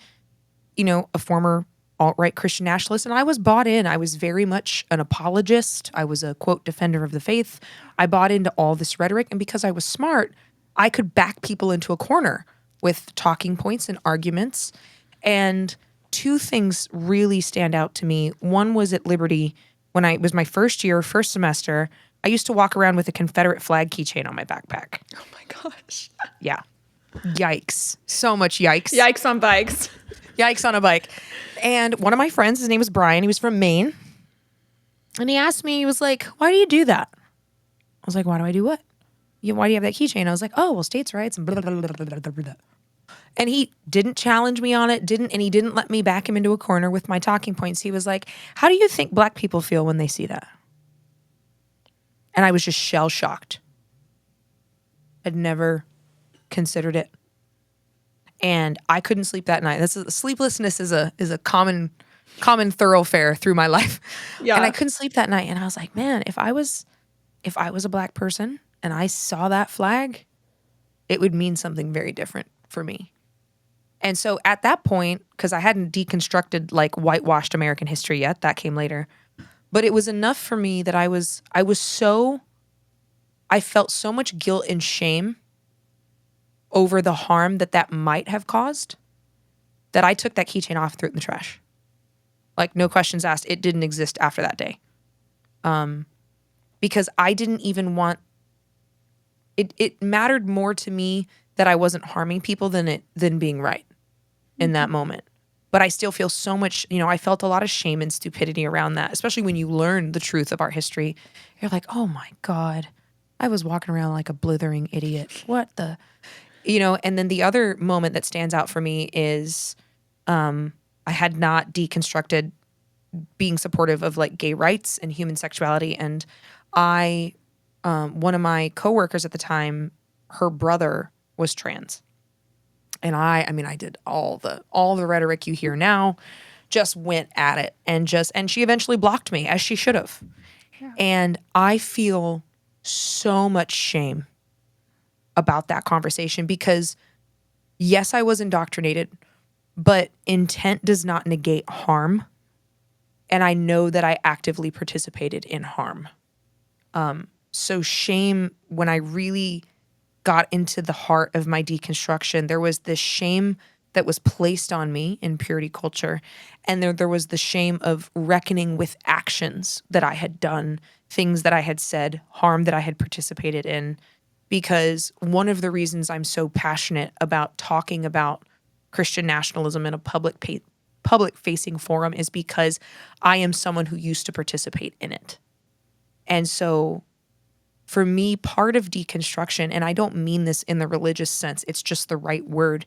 a former alt-right Christian nationalist. And I was bought in. I was very much an apologist. I was a, quote, defender of the faith. I bought into all this rhetoric. And because I was smart, I could back people into a corner with talking points and arguments. And two things really stand out to me. One was at Liberty, when it was my first semester, I used to walk around with a Confederate flag keychain on my backpack. Oh my gosh. Yeah. Yikes. So much yikes. Yikes on bikes. Yikes on a bike. And one of my friends, his name was Brian. He was from Maine. And he asked me, he was like, why do you do that? I was like, why do I do what? Why do you have that keychain? I was like, oh, well, states' rights and blah, blah, blah, blah, blah, blah. And he didn't challenge me on it, and he didn't let me back him into a corner with my talking points. He was like, how do you think Black people feel when they see that? And I was just shell-shocked. I'd never considered it. And I couldn't sleep that night. Sleeplessness is a common thoroughfare through my life. Yeah. And I couldn't sleep that night. And I was like, man, if I was a Black person and I saw that flag, it would mean something very different for me. And so at that point, because I hadn't deconstructed like whitewashed American history yet, that came later, but it was enough for me that I felt so much guilt and shame over the harm that might have caused that I took that keychain off and threw it in the trash. Like, no questions asked. It didn't exist after that day. Because I didn't even want it. It mattered more to me that I wasn't harming people than being right in that moment. But I still feel so much, I felt a lot of shame and stupidity around that, especially when you learn the truth of our history. You're like, oh my God, I was walking around like a blithering idiot. What the, and then the other moment that stands out for me is I had not deconstructed being supportive of like gay rights and human sexuality. And one of my coworkers at the time, her brother was trans. And I did all the rhetoric you hear now, just went at it and she eventually blocked me, as she should have. Yeah. And I feel so much shame about that conversation because yes, I was indoctrinated, but intent does not negate harm. And I know that I actively participated in harm. So shame, when I really got into the heart of my deconstruction, there was this shame that was placed on me in purity culture. And there was the shame of reckoning with actions that I had done, things that I had said, harm that I had participated in. Because one of the reasons I'm so passionate about talking about Christian nationalism in a public-facing forum is because I am someone who used to participate in it. And so for me, part of deconstruction, and I don't mean this in the religious sense, it's just the right word,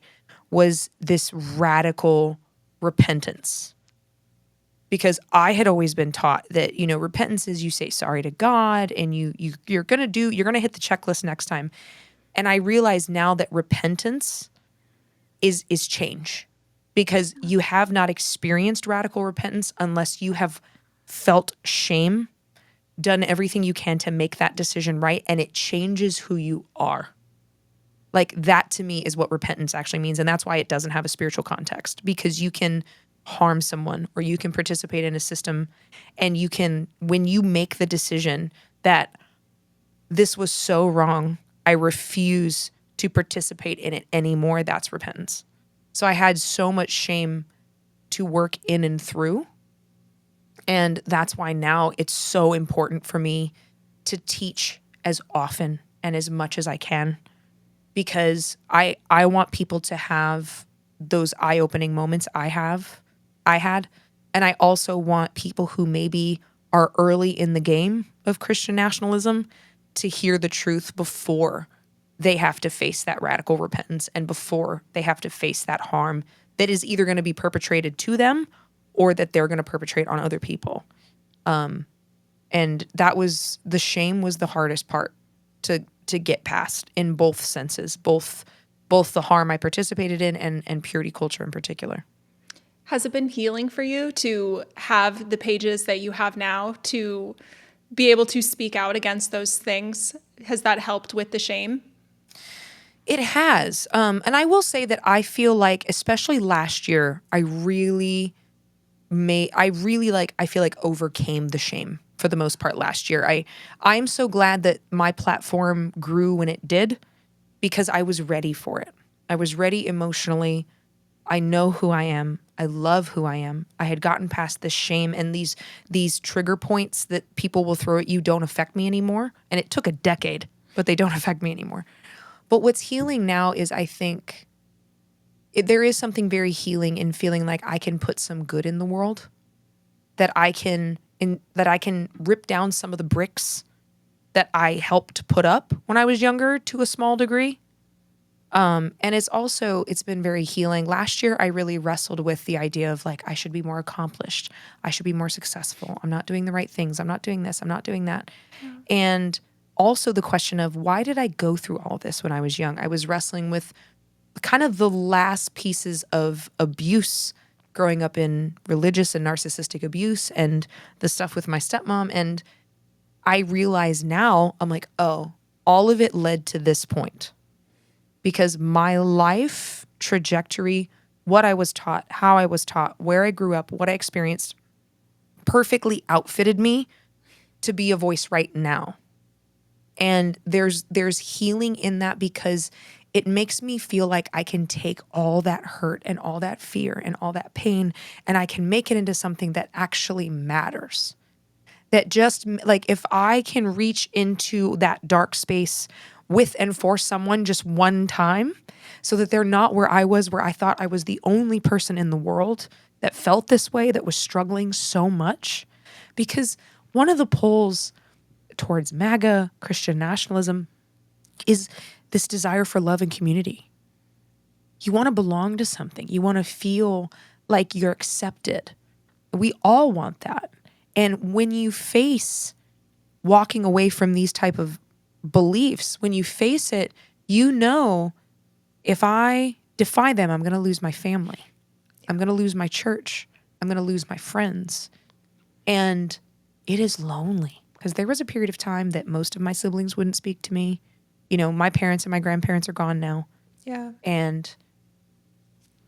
was this radical repentance. Because I had always been taught that, repentance is you say sorry to God and you're going to hit the checklist next time. And I realize now that repentance is change, because you have not experienced radical repentance unless you have felt shame, done everything you can to make that decision right, and it changes who you are. Like, that to me is what repentance actually means. And that's why it doesn't have a spiritual context, because you can harm someone or you can participate in a system, and you can, when you make the decision that this was so wrong, I refuse to participate in it anymore, that's repentance. So I had so much shame to work in and through. And that's why now it's so important for me to teach as often and as much as I can, because I want people to have those eye-opening moments I had. And I also want people who maybe are early in the game of Christian nationalism to hear the truth before they have to face that radical repentance and before they have to face that harm that is either going to be perpetrated to them or that they're going to perpetrate on other people. And that was, the shame was the hardest part to get past in both senses, both the harm I participated in and purity culture in particular. Has it been healing for you to have the pages that you have now to be able to speak out against those things? Has that helped with the shame? It has. And I will say that I feel like, especially last year, I feel like overcame the shame for the most part last year. I'm so glad that my platform grew when it did, because I was ready for it. I was ready emotionally. I know who I am. I love who I am. I had gotten past the shame, and these trigger points that people will throw at you don't affect me anymore. And it took a decade, but they don't affect me anymore. But what's healing now is, I think there is something very healing in feeling like I can put some good in the world, that I can rip down some of the bricks that I helped put up when I was younger to a small degree. And it's been very healing. Last year, I really wrestled with the idea of like, I should be more accomplished. I should be more successful. I'm not doing the right things. I'm not doing this. I'm not doing that. Yeah. And also the question of, why did I go through all this when I was young? I was wrestling with kind of the last pieces of abuse growing up in religious and narcissistic abuse and the stuff with my stepmom. And I realize now, I'm like, oh, all of it led to this point because my life trajectory, what I was taught, how I was taught, where I grew up, what I experienced, perfectly outfitted me to be a voice right now. And there's healing in that because it makes me feel like I can take all that hurt and all that fear and all that pain and I can make it into something that actually matters. That just like if I can reach into that dark space with and for someone just one time so that they're not where I was, where I thought I was the only person in the world that felt this way, that was struggling so much. Because one of the pulls towards MAGA, Christian nationalism, is this desire for love and community. You want to belong to something. You want to feel like you're accepted. We all want that. And when you face walking away from these type of beliefs, when you face it, you know, if I defy them, I'm going to lose my family. I'm going to lose my church. I'm going to lose my friends. And it is lonely because there was a period of time that most of my siblings wouldn't speak to me. You know, my parents and my grandparents are gone now. Yeah. And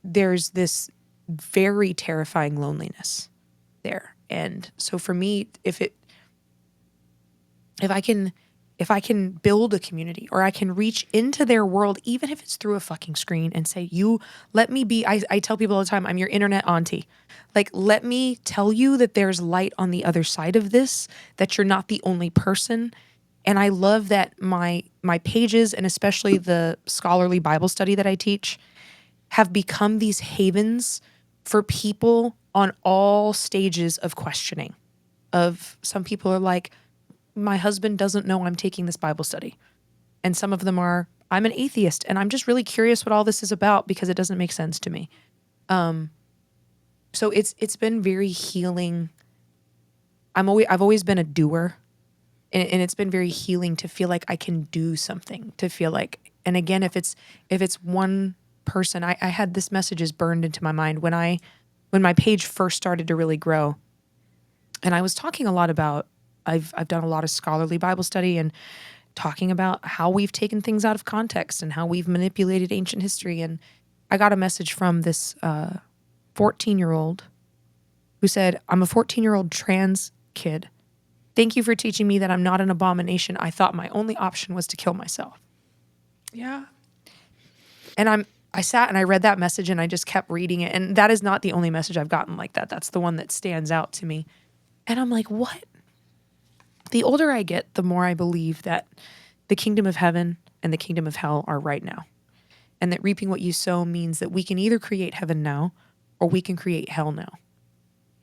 there's this very terrifying loneliness there. And so for me, if I can build a community or I can reach into their world, even if it's through a fucking screen and say, you let me be, I tell people all the time, I'm your internet auntie. Like, let me tell you that there's light on the other side of this, that you're not the only person. And I love that my pages and especially the scholarly Bible study that I teach have become these havens for people on all stages of questioning. Of some people are like, my husband doesn't know I'm taking this Bible study. And some of them are, I'm an atheist and I'm just really curious what all this is about because it doesn't make sense to me. So it's been very healing. I've always been a doer, and it's been very healing to feel like I can do something, to feel like, and again, if it's one person, I had this messages burned into my mind when my page first started to really grow. And I was talking a lot about, I've done a lot of scholarly Bible study and talking about how we've taken things out of context and how we've manipulated ancient history. And I got a message from this 14-year-old who said, I'm a 14-year-old trans kid. Thank you for teaching me that I'm not an abomination. I thought my only option was to kill myself. Yeah. And I sat and I read that message and I just kept reading it. And that is not the only message I've gotten like that. That's the one that stands out to me. And I'm like, what? The older I get, the more I believe that the kingdom of heaven and the kingdom of hell are right now. And that reaping what you sow means that we can either create heaven now or we can create hell now.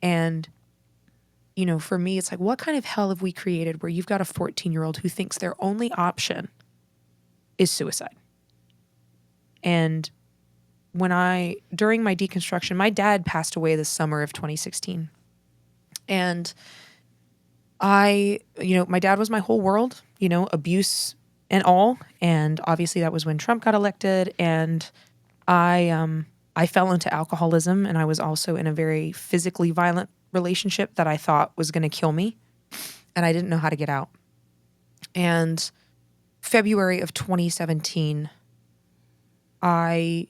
And, you know, for me, it's like, what kind of hell have we created where you've got a 14-year-old who thinks their only option is suicide? And during my deconstruction, my dad passed away this summer of 2016. And my dad was my whole world, abuse and all. And obviously that was when Trump got elected. And I fell into alcoholism, and I was also in a very physically violent relationship that I thought was going to kill me. And I didn't know how to get out. And February of 2017, I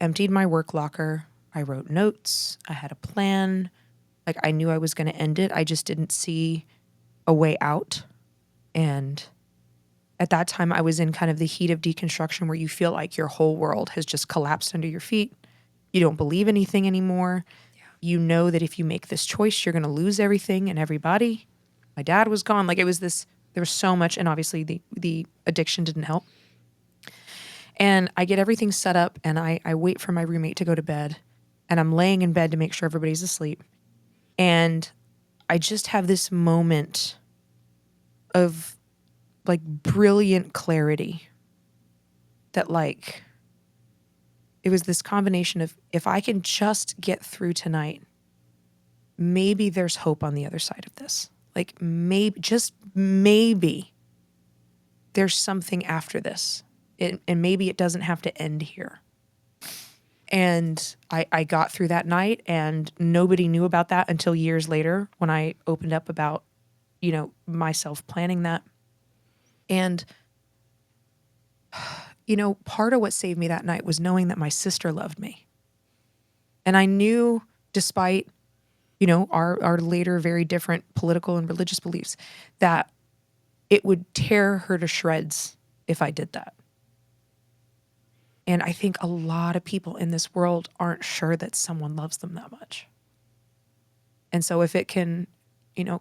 emptied my work locker. I wrote notes. I had a plan. Like, I knew I was going to end it. I just didn't see a way out. And at that time, I was in kind of the heat of deconstruction where you feel like your whole world has just collapsed under your feet. You don't believe anything anymore. Yeah. You know that if you make this choice, you're going to lose everything and everybody. My dad was gone. Like, it was this, there was so much. And obviously the addiction didn't help. And I get everything set up and I wait for my roommate to go to bed, and I'm laying in bed to make sure everybody's asleep. And I just have this moment of like brilliant clarity that like, it was this combination of, if I can just get through tonight, maybe there's hope on the other side of this. Like maybe, just maybe there's something after this. And maybe it doesn't have to end here. And I got through that night, and nobody knew about that until years later when I opened up about, myself planning that. And Part of what saved me that night was knowing that my sister loved me. And I knew, despite, our later very different political and religious beliefs, that it would tear her to shreds if I did that. And I think a lot of people in this world aren't sure that someone loves them that much. And so if it can,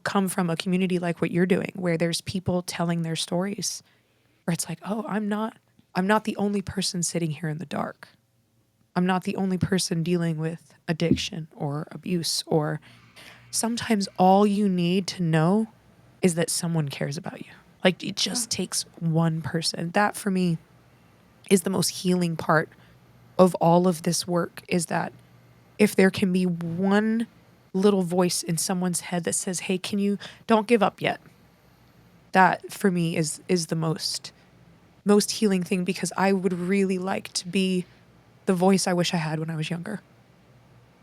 come from a community like what you're doing, where there's people telling their stories, where it's like, oh, I'm not the only person sitting here in the dark. I'm not the only person dealing with addiction or abuse, or sometimes all you need to know is that someone cares about you. Like, it just takes one person. That for me is the most healing part of all of this work, is that if there can be one little voice in someone's head that says, hey, don't give up yet. That for me is the most healing thing, because I would really like to be the voice I wish I had when I was younger.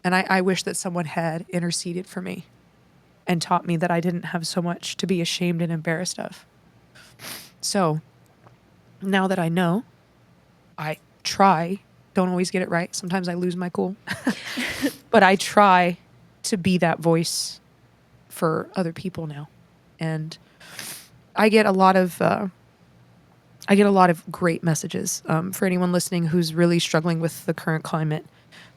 And I wish that someone had interceded for me and taught me that I didn't have so much to be ashamed and embarrassed of. So now that I know, I try, don't always get it right. Sometimes I lose my cool, but I try to be that voice for other people now. And I get a lot of great messages. For anyone listening who's really struggling with the current climate,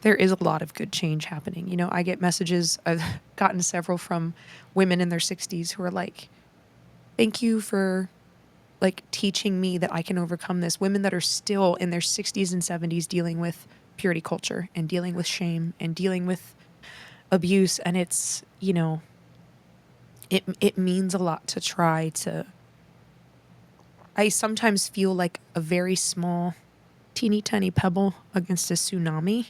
there is a lot of good change happening. I get messages, I've gotten several from women in their 60s who are like, thank you for teaching me that I can overcome this. Women that are still in their 60s and 70s dealing with purity culture and dealing with shame and dealing with abuse. And it's, it means a lot to try to. I sometimes feel like a very small, teeny tiny pebble against a tsunami,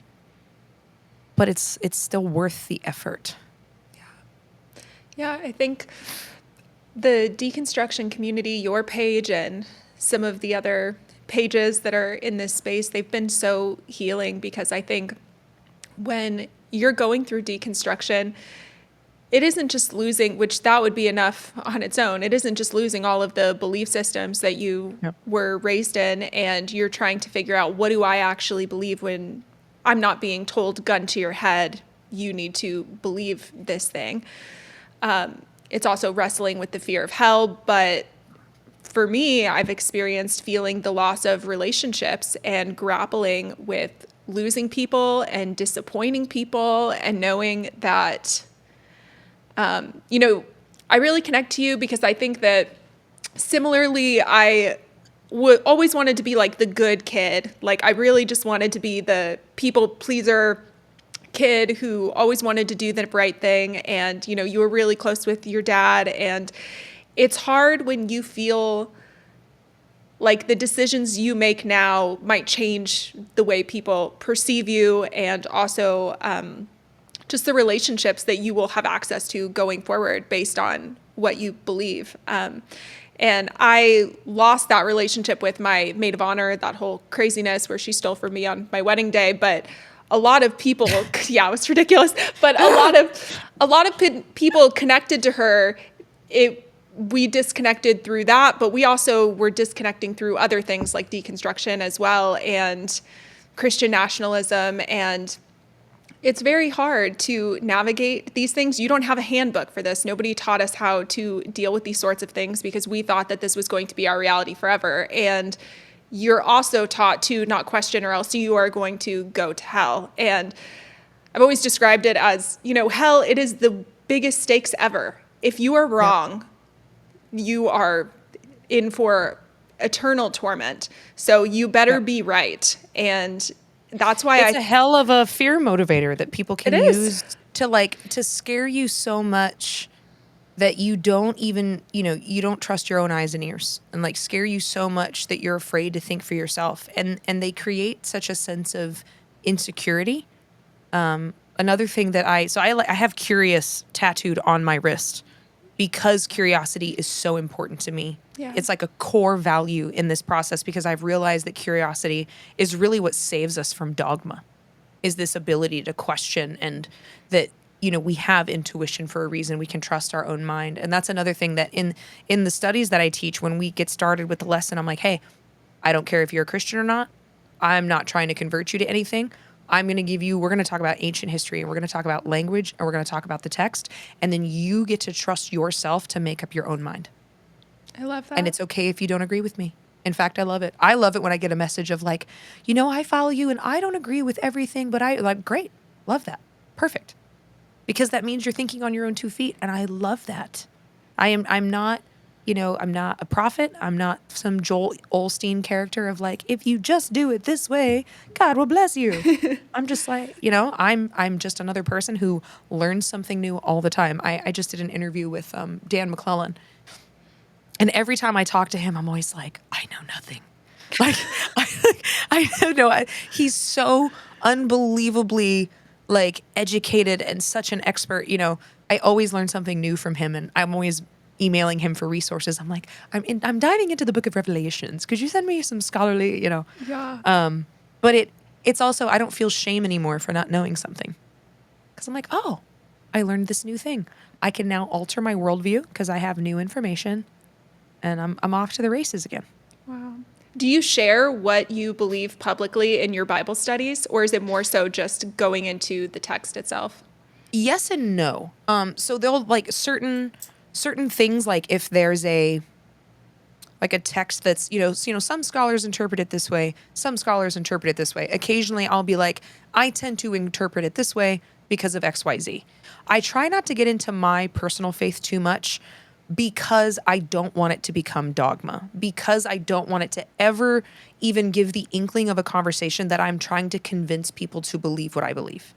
but it's still worth the effort. Yeah, I think the deconstruction community, your page and some of the other pages that are in this space, they've been so healing, because I think when you're going through deconstruction, it isn't just losing, which that would be enough on its own. It isn't just losing all of the belief systems that you were raised in, and you're trying to figure out, what do I actually believe when I'm not being told, gun to your head, you need to believe this thing. It's also wrestling with the fear of hell. But for me, I've experienced feeling the loss of relationships and grappling with losing people and disappointing people, and knowing that, I really connect to you, because I think that similarly, I always wanted to be like the good kid. Like, I really just wanted to be the people pleaser kid who always wanted to do the right thing. And, you were really close with your dad. And it's hard when you feel like the decisions you make now might change the way people perceive you, and also just the relationships that you will have access to going forward based on what you believe. And I lost that relationship with my maid of honor, that whole craziness where she stole from me on my wedding day. But a lot of people, yeah, it was ridiculous. But a lot of people connected to her. We disconnected through that, but we also were disconnecting through other things like deconstruction as well, and Christian nationalism. And it's very hard to navigate these things. You don't have a handbook for this. Nobody taught us how to deal with these sorts of things, because we thought that this was going to be our reality forever. And you're also taught to not question, or else you are going to go to hell. And I've always described it as, hell, it is the biggest stakes ever. If you are wrong, you are in for eternal torment. So you better be right. And that's why it's a hell of a fear motivator that people can use to scare you so much that you don't even, you don't trust your own eyes and ears, and scare you so much that you're afraid to think for yourself. And they create such a sense of insecurity. Another thing that I have curious tattooed on my wrist, because curiosity is so important to me. Yeah. It's like a core value in this process, because I've realized that curiosity is really what saves us from dogma, is this ability to question, and that, we have intuition for a reason. We can trust our own mind. And that's another thing that in the studies that I teach, when we get started with the lesson, I'm like, hey, I don't care if you're a Christian or not. I'm not trying to convert you to anything. We're going to talk about ancient history, and we're going to talk about language, and we're going to talk about the text. And then you get to trust yourself to make up your own mind. I love that. And it's okay if you don't agree with me. In fact, I love it. I love it when I get a message of like, I follow you and I don't agree with everything, but I like, great. Love that. Perfect. Because that means you're thinking on your own 2 feet. And I love that. I'm not a prophet. I'm not some Joel Osteen character of like, if you just do it this way, God will bless you. I'm just like, I'm just another person who learns something new all the time. I just did an interview with Dan McClellan. And every time I talk to him, I'm always like, I know nothing. Like, I don't know. He's so unbelievably like educated and such an expert. I always learn something new from him, and I'm always emailing him for resources. I'm like, I'm diving into the book of Revelations. Could you send me some scholarly, Yeah. But it's also, I don't feel shame anymore for not knowing something. Because I'm like, oh, I learned this new thing. I can now alter my worldview because I have new information. And I'm off to the races again. Wow. Do you share what you believe publicly in your Bible studies, or is it more so just going into the text itself? Yes and no. So they'll like certain things, like if there's a text that's, some scholars interpret it this way, some scholars interpret it this way. Occasionally I'll be like, I tend to interpret it this way because of XYZ. I try not to get into my personal faith too much, because I don't want it to become dogma, because I don't want it to ever even give the inkling of a conversation that I'm trying to convince people to believe what I believe.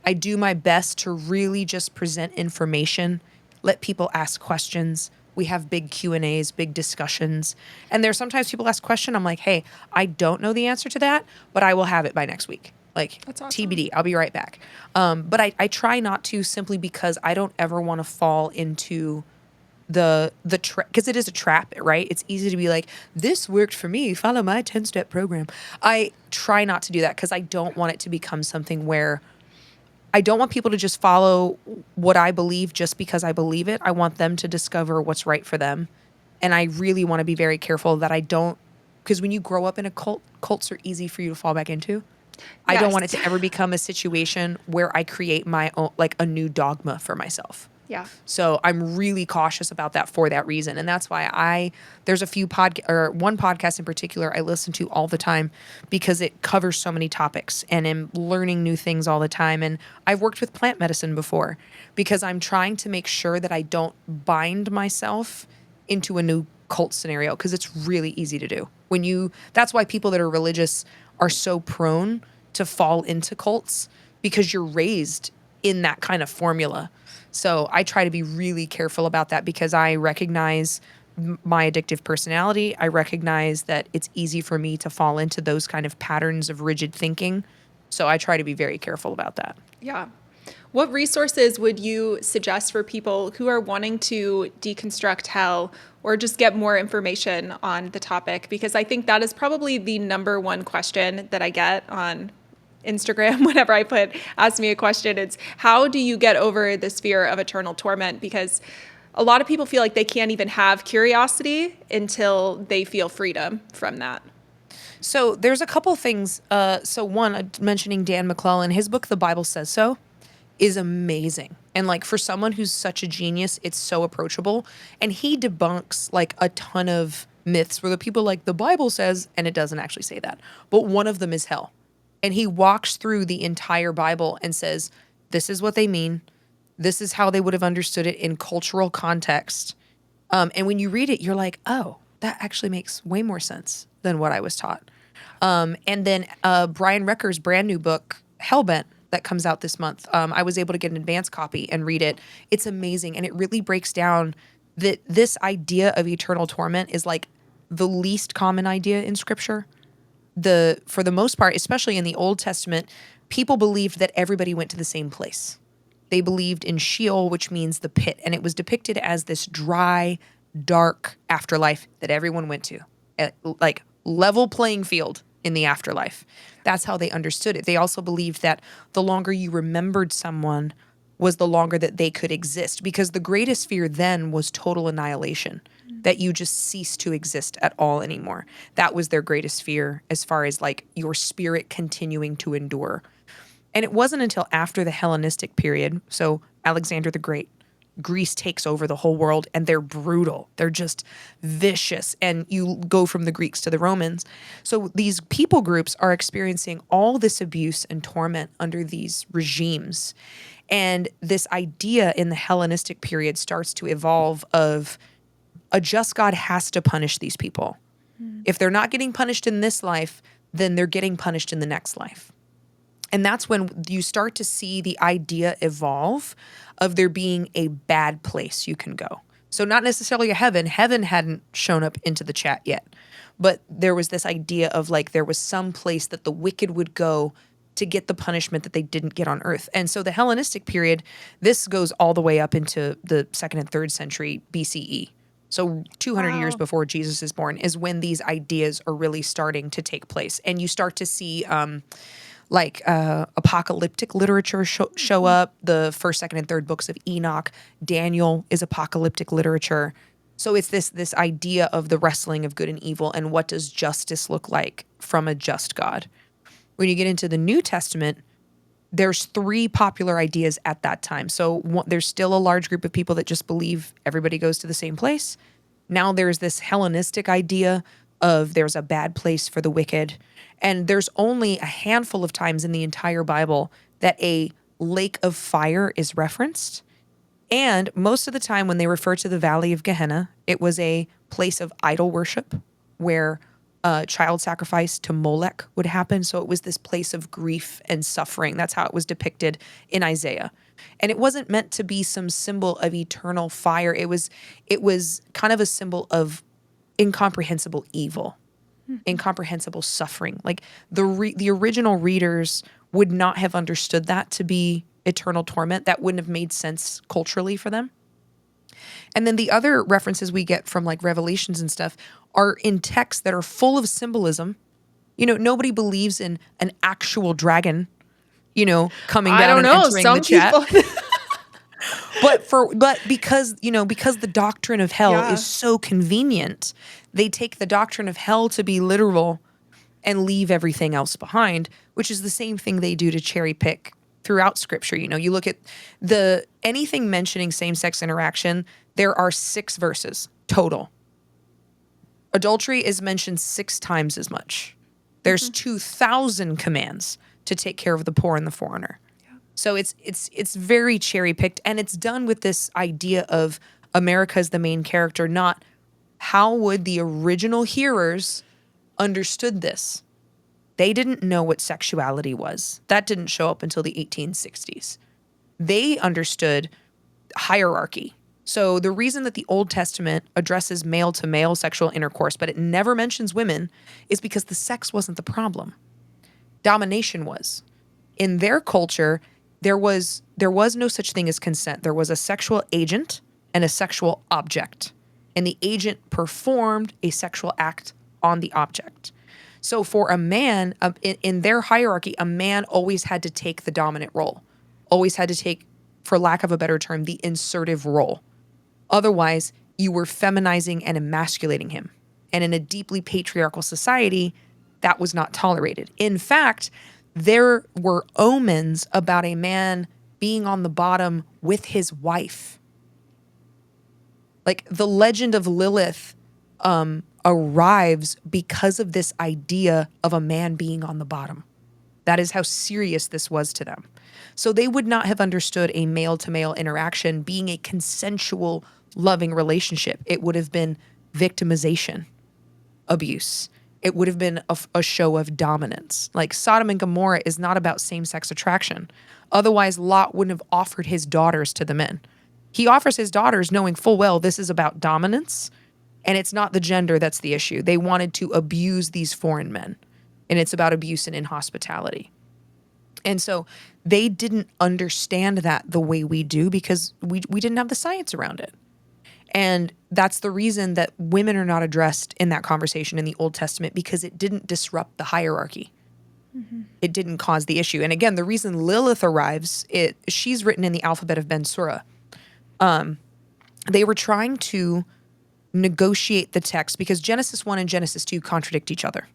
I do my best to really just present information, let people ask questions. We have big Q&As, big discussions. And there's sometimes people ask questions. I'm like, hey, I don't know the answer to that, but I will have it by next week. Like, That's awesome. TBD, I'll be right back. But I try not to, simply because I don't ever want to fall into the because it is a trap, right? It's easy to be like, this worked for me, follow my 10-step program. I try not to do that because I don't want it to become something where I don't want people to just follow what I believe just because I believe it. I want them to discover what's right for them. And I really want to be very careful that I don't, because when you grow up in a cult, cults are easy for you to fall back into. I don't want it to ever become a situation where I create my own, like a new dogma for myself. Yeah. So I'm really cautious about that for that reason. And that's why there's one podcast in particular I listen to all the time, because it covers so many topics and I'm learning new things all the time. And I've worked with plant medicine before because I'm trying to make sure that I don't bind myself into a new cult scenario, because it's really easy to do. That's why people that are religious are so prone to fall into cults, because you're raised in that kind of formula. So I try to be really careful about that, because I recognize my addictive personality. I recognize that it's easy for me to fall into those kind of patterns of rigid thinking. So I try to be very careful about that. Yeah. What resources would you suggest for people who are wanting to deconstruct hell or just get more information on the topic? Because I think that is probably the number one question that I get on Instagram whenever ask me a question. It's, how do you get over this fear of eternal torment? Because a lot of people feel like they can't even have curiosity until they feel freedom from that. So there's a couple things. So one, mentioning Dan McClellan, his book, The Bible Says So, is amazing. And like, for someone who's such a genius, it's so approachable. And he debunks like a ton of myths where the people like, the Bible says, and it doesn't actually say that. But one of them is hell. And he walks through the entire Bible and says, this is what they mean. This is how they would have understood it in cultural context. And when you read it, you're like, oh, that actually makes way more sense than what I was taught. And then Brian Recker's brand new book, Hellbent, that comes out this month. I was able to get an advance copy and read it. It's amazing. And it really breaks down that this idea of eternal torment is like the least common idea in Scripture. For the most part, especially in the Old Testament, people believed that everybody went to the same place. They believed in Sheol, which means the pit, and it was depicted as this dry, dark afterlife that everyone went to, like level playing field in the afterlife. That's how they understood it. They also believed that the longer you remembered someone was the longer that they could exist, because the greatest fear then was total annihilation. that you just cease to exist at all anymore. That was their greatest fear as far as like your spirit continuing to endure. And it wasn't until after the Hellenistic period, so Alexander the Great, Greece takes over the whole world and they're brutal. They're just vicious. And you go from the Greeks to the Romans. So these people groups are experiencing all this abuse and torment under these regimes. And this idea in the Hellenistic period starts to evolve of a just God has to punish these people. If they're not getting punished in this life, then they're getting punished in the next life. And that's when you start to see the idea evolve of there being a bad place you can go. So not necessarily a heaven. Heaven hadn't shown up into the chat yet. But there was this idea of like there was some place that the wicked would go to get the punishment that they didn't get on earth. And so the Hellenistic period, this goes all the way up into the 2nd and 3rd century BCE. So 200 years before Jesus is born is when these ideas are really starting to take place. And you start to see apocalyptic literature show up. The 1st, 2nd, and 3rd books of Enoch. Daniel is apocalyptic literature. So it's this idea of the wrestling of good and evil and what does justice look like from a just God. When you get into the New Testament, there's 3 popular ideas at that time. So there's still a large group of people that just believe everybody goes to the same place. Now there's this Hellenistic idea of there's a bad place for the wicked. And there's only a handful of times in the entire Bible that a lake of fire is referenced. And most of the time when they refer to the Valley of Gehenna, it was a place of idol worship where child sacrifice to Molech would happen. So it was this place of grief and suffering. That's how it was depicted in Isaiah. And it wasn't meant to be some symbol of eternal fire. It was kind of a symbol of incomprehensible evil, incomprehensible suffering. Like the original readers would not have understood that to be eternal torment. That wouldn't have made sense culturally for them. And then the other references we get from like Revelations and stuff are in texts that are full of symbolism. You know, nobody believes in an actual dragon, coming down and entering the chat. But because the doctrine of hell is so convenient, they take the doctrine of hell to be literal and leave everything else behind, which is the same thing they do to cherry pick throughout scripture. You look at anything mentioning same-sex interaction, there are 6 verses total. Adultery is mentioned 6 times as much. There's 2,000 commands to take care of the poor and the foreigner. Yeah. So it's very cherry picked, and it's done with this idea of America as the main character, not how would the original hearers understood this. They didn't know what sexuality was. That didn't show up until the 1860s. They understood hierarchy. So the reason that the Old Testament addresses male-to-male sexual intercourse, but it never mentions women, is because the sex wasn't the problem. Domination was. In their culture, there was no such thing as consent. There was a sexual agent and a sexual object. And the agent performed a sexual act on the object. So for a man, in their hierarchy, a man always had to take the dominant role, always had to take, for lack of a better term, the insertive role. Otherwise, you were feminizing and emasculating him. And in a deeply patriarchal society, that was not tolerated. In fact, there were omens about a man being on the bottom with his wife. Like the legend of Lilith arrives because of this idea of a man being on the bottom. That is how serious this was to them. So they would not have understood a male-to-male interaction being a consensual, loving relationship. It would have been victimization, abuse. It would have been a show of dominance. Like Sodom and Gomorrah is not about same-sex attraction. Otherwise, Lot wouldn't have offered his daughters to the men. He offers his daughters knowing full well this is about dominance, and it's not the gender that's the issue. They wanted to abuse these foreign men, and it's about abuse and inhospitality. And so they didn't understand that the way we do because we didn't have the science around it. And that's the reason that women are not addressed in that conversation in the Old Testament, because it didn't disrupt the hierarchy. Mm-hmm. It didn't cause the issue. And again, the reason Lilith arrives, she's written in the alphabet of Ben Sura. They were trying to negotiate the text, because Genesis 1 and Genesis 2 contradict each other.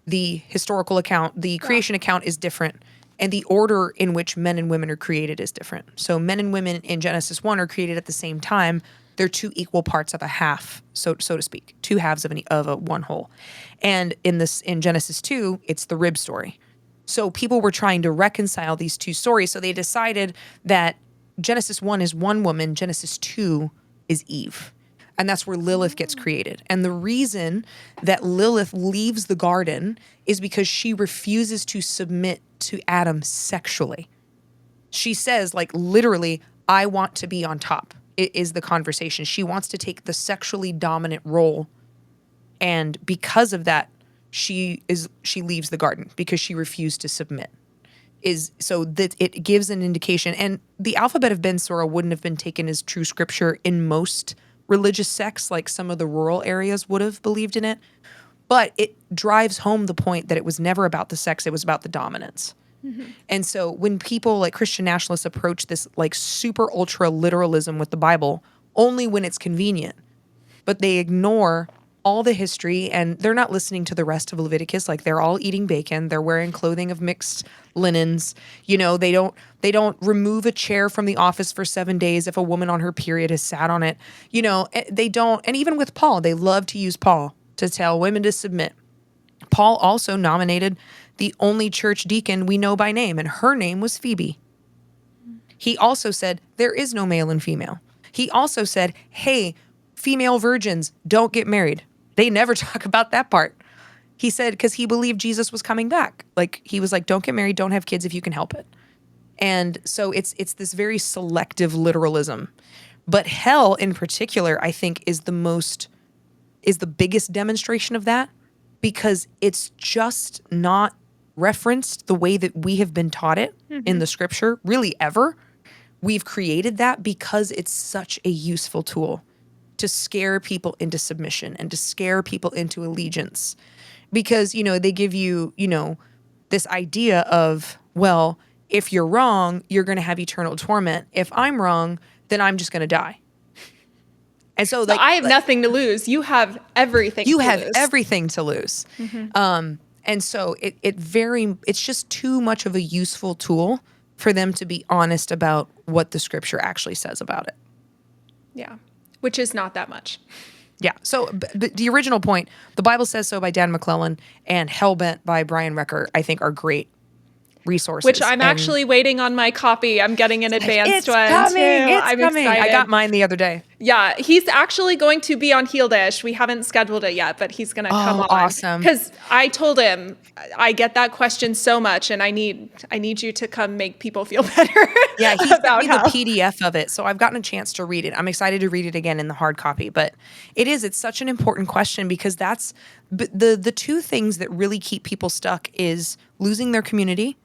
The historical account, the creation account is different, and the order in which men and women are created is different. So men and women in Genesis 1 are created at the same time. They're two equal parts of a half, so to speak, two halves of a one whole. And in Genesis 2, it's the rib story. So people were trying to reconcile these two stories. So they decided that Genesis 1 is one woman, Genesis 2 is Eve. And that's where Lilith gets created. And the reason that Lilith leaves the garden is because she refuses to submit to Adam sexually. She says, like, literally, I want to be on top. It is the conversation. She wants to take the sexually dominant role. And because of that, she leaves the garden because she refused to submit. So that it gives an indication. And the alphabet of Ben Sora wouldn't have been taken as true scripture in most religious sects, like some of the rural areas would have believed in it. But it drives home the point that it was never about the sex, it was about the dominance. Mm-hmm. And so when people like Christian nationalists approach this like super ultra literalism with the Bible, only when it's convenient, but they ignore all the history, and they're not listening to the rest of Leviticus. Like, they're all eating bacon, they're wearing clothing of mixed linens. You know, they don't remove a chair from the office for 7 days if a woman on her period has sat on it. You know, they don't. And even with Paul, they love to use Paul to tell women to submit. Paul also nominated the only church deacon we know by name, and her name was Phoebe. He also said there is no male and female. He also said, hey, female virgins, don't get married. They never talk about that part. He said, because he believed Jesus was coming back. Like, he was like, don't get married, don't have kids if you can help it. And so it's this very selective literalism. But hell in particular, I think, is the biggest demonstration of that, because it's just not referenced the way that we have been taught it in the scripture, really ever. We've created that because it's such a useful tool to scare people into submission and to scare people into allegiance. Because, you know, they give you, you know, this idea of, well, if you're wrong, you're going to have eternal torment. If I'm wrong, then I'm just going to die. And so like, I have nothing to lose. You have everything to lose. You have everything to lose. Mm-hmm. And so it's just too much of a useful tool for them to be honest about what the scripture actually says about it. Yeah. Which is not that much. Yeah. So but the original point, The Bible Says So by Dan McClellan and Hellbent by Brian Recker, I think are great resources. Which I'm actually waiting on my copy. I'm getting an advanced one coming, too. It's I'm coming. excited. I got mine the other day. Yeah, he's actually going to be on Heel Dish. We haven't scheduled it yet, but he's going to come on. Awesome. Because I told him I get that question so much, and I need you to come make people feel better. Yeah, he sent me the PDF of it, so I've gotten a chance to read it. I'm excited to read it again in the hard copy. But it's such an important question, because that's the two things that really keep people stuck is losing their community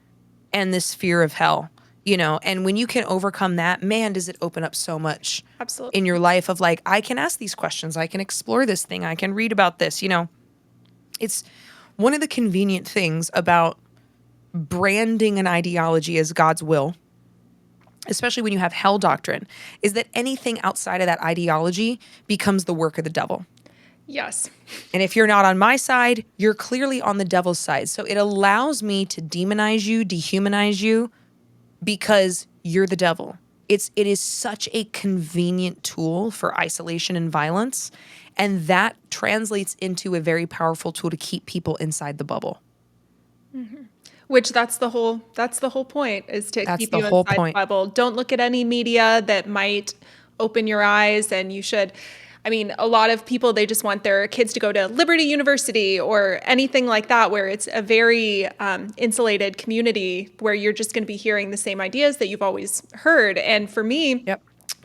and this fear of hell. You know, and when you can overcome that, man, does it open up so much in your life of like, I can ask these questions, I can explore this thing, I can read about this, you know. It's one of the convenient things about branding an ideology as God's will, especially when you have hell doctrine, is that anything outside of that ideology becomes the work of the devil. Yes. And if you're not on my side, you're clearly on the devil's side. So it allows me to demonize you, dehumanize you, because you're the devil. It is such a convenient tool for isolation and violence, and that translates into a very powerful tool to keep people inside the bubble. Mm-hmm. Which that's the whole point, is to keep you inside the bubble. Don't look at any media that might open your eyes, and you should. I mean, a lot of people, they just want their kids to go to Liberty University or anything like that, where it's a very insulated community where you're just going to be hearing the same ideas that you've always heard. And for me,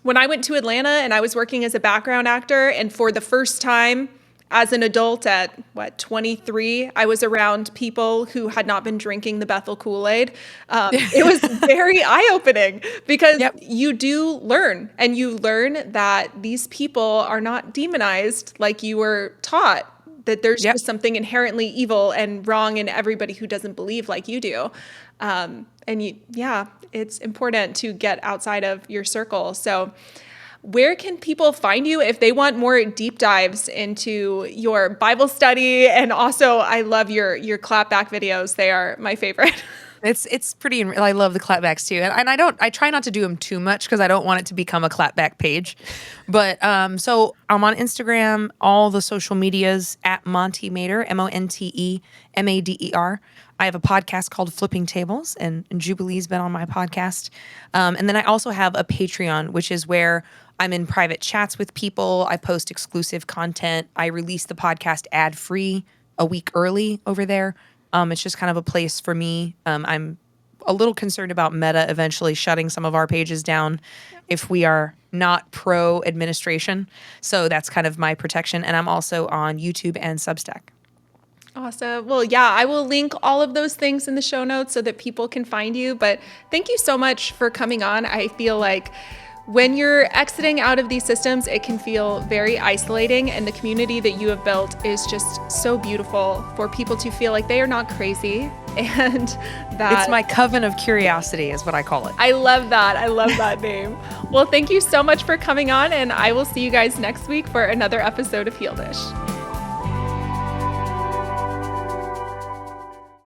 when I went to Atlanta and I was working as a background actor, and for the first time as an adult at 23, I was around people who had not been drinking the Bethel Kool-Aid. It was very eye-opening, because you do learn, and you learn that these people are not demonized like you were taught, that there's just something inherently evil and wrong in everybody who doesn't believe like you do. And it's important to get outside of your circle. So where can people find you if they want more deep dives into your Bible study? And also, I love your clapback videos. They are my favorite. It's pretty. I love the clapbacks too, and I try not to do them too much because I don't want it to become a clapback page. But so I'm on Instagram, all the social medias at Monte Mader, MonteMader. I have a podcast called Flipping Tables, and Jubilee's been on my podcast. And then I also have a Patreon, which is where I'm in private chats with people. I post exclusive content. I release the podcast ad free a week early over there. It's just kind of a place for me. I'm a little concerned about Meta eventually shutting some of our pages down if we are not pro administration. So that's kind of my protection. And I'm also on YouTube and Substack. Awesome. Well, yeah, I will link all of those things in the show notes so that people can find you. But thank you so much for coming on. I feel like when you're exiting out of these systems, it can feel very isolating, and the community that you have built is just so beautiful for people to feel like they are not crazy, and that it's my coven of curiosity is what I call it. I love that. I love that name. Well, thank you so much for coming on, and I will see you guys next week for another episode of Healedish.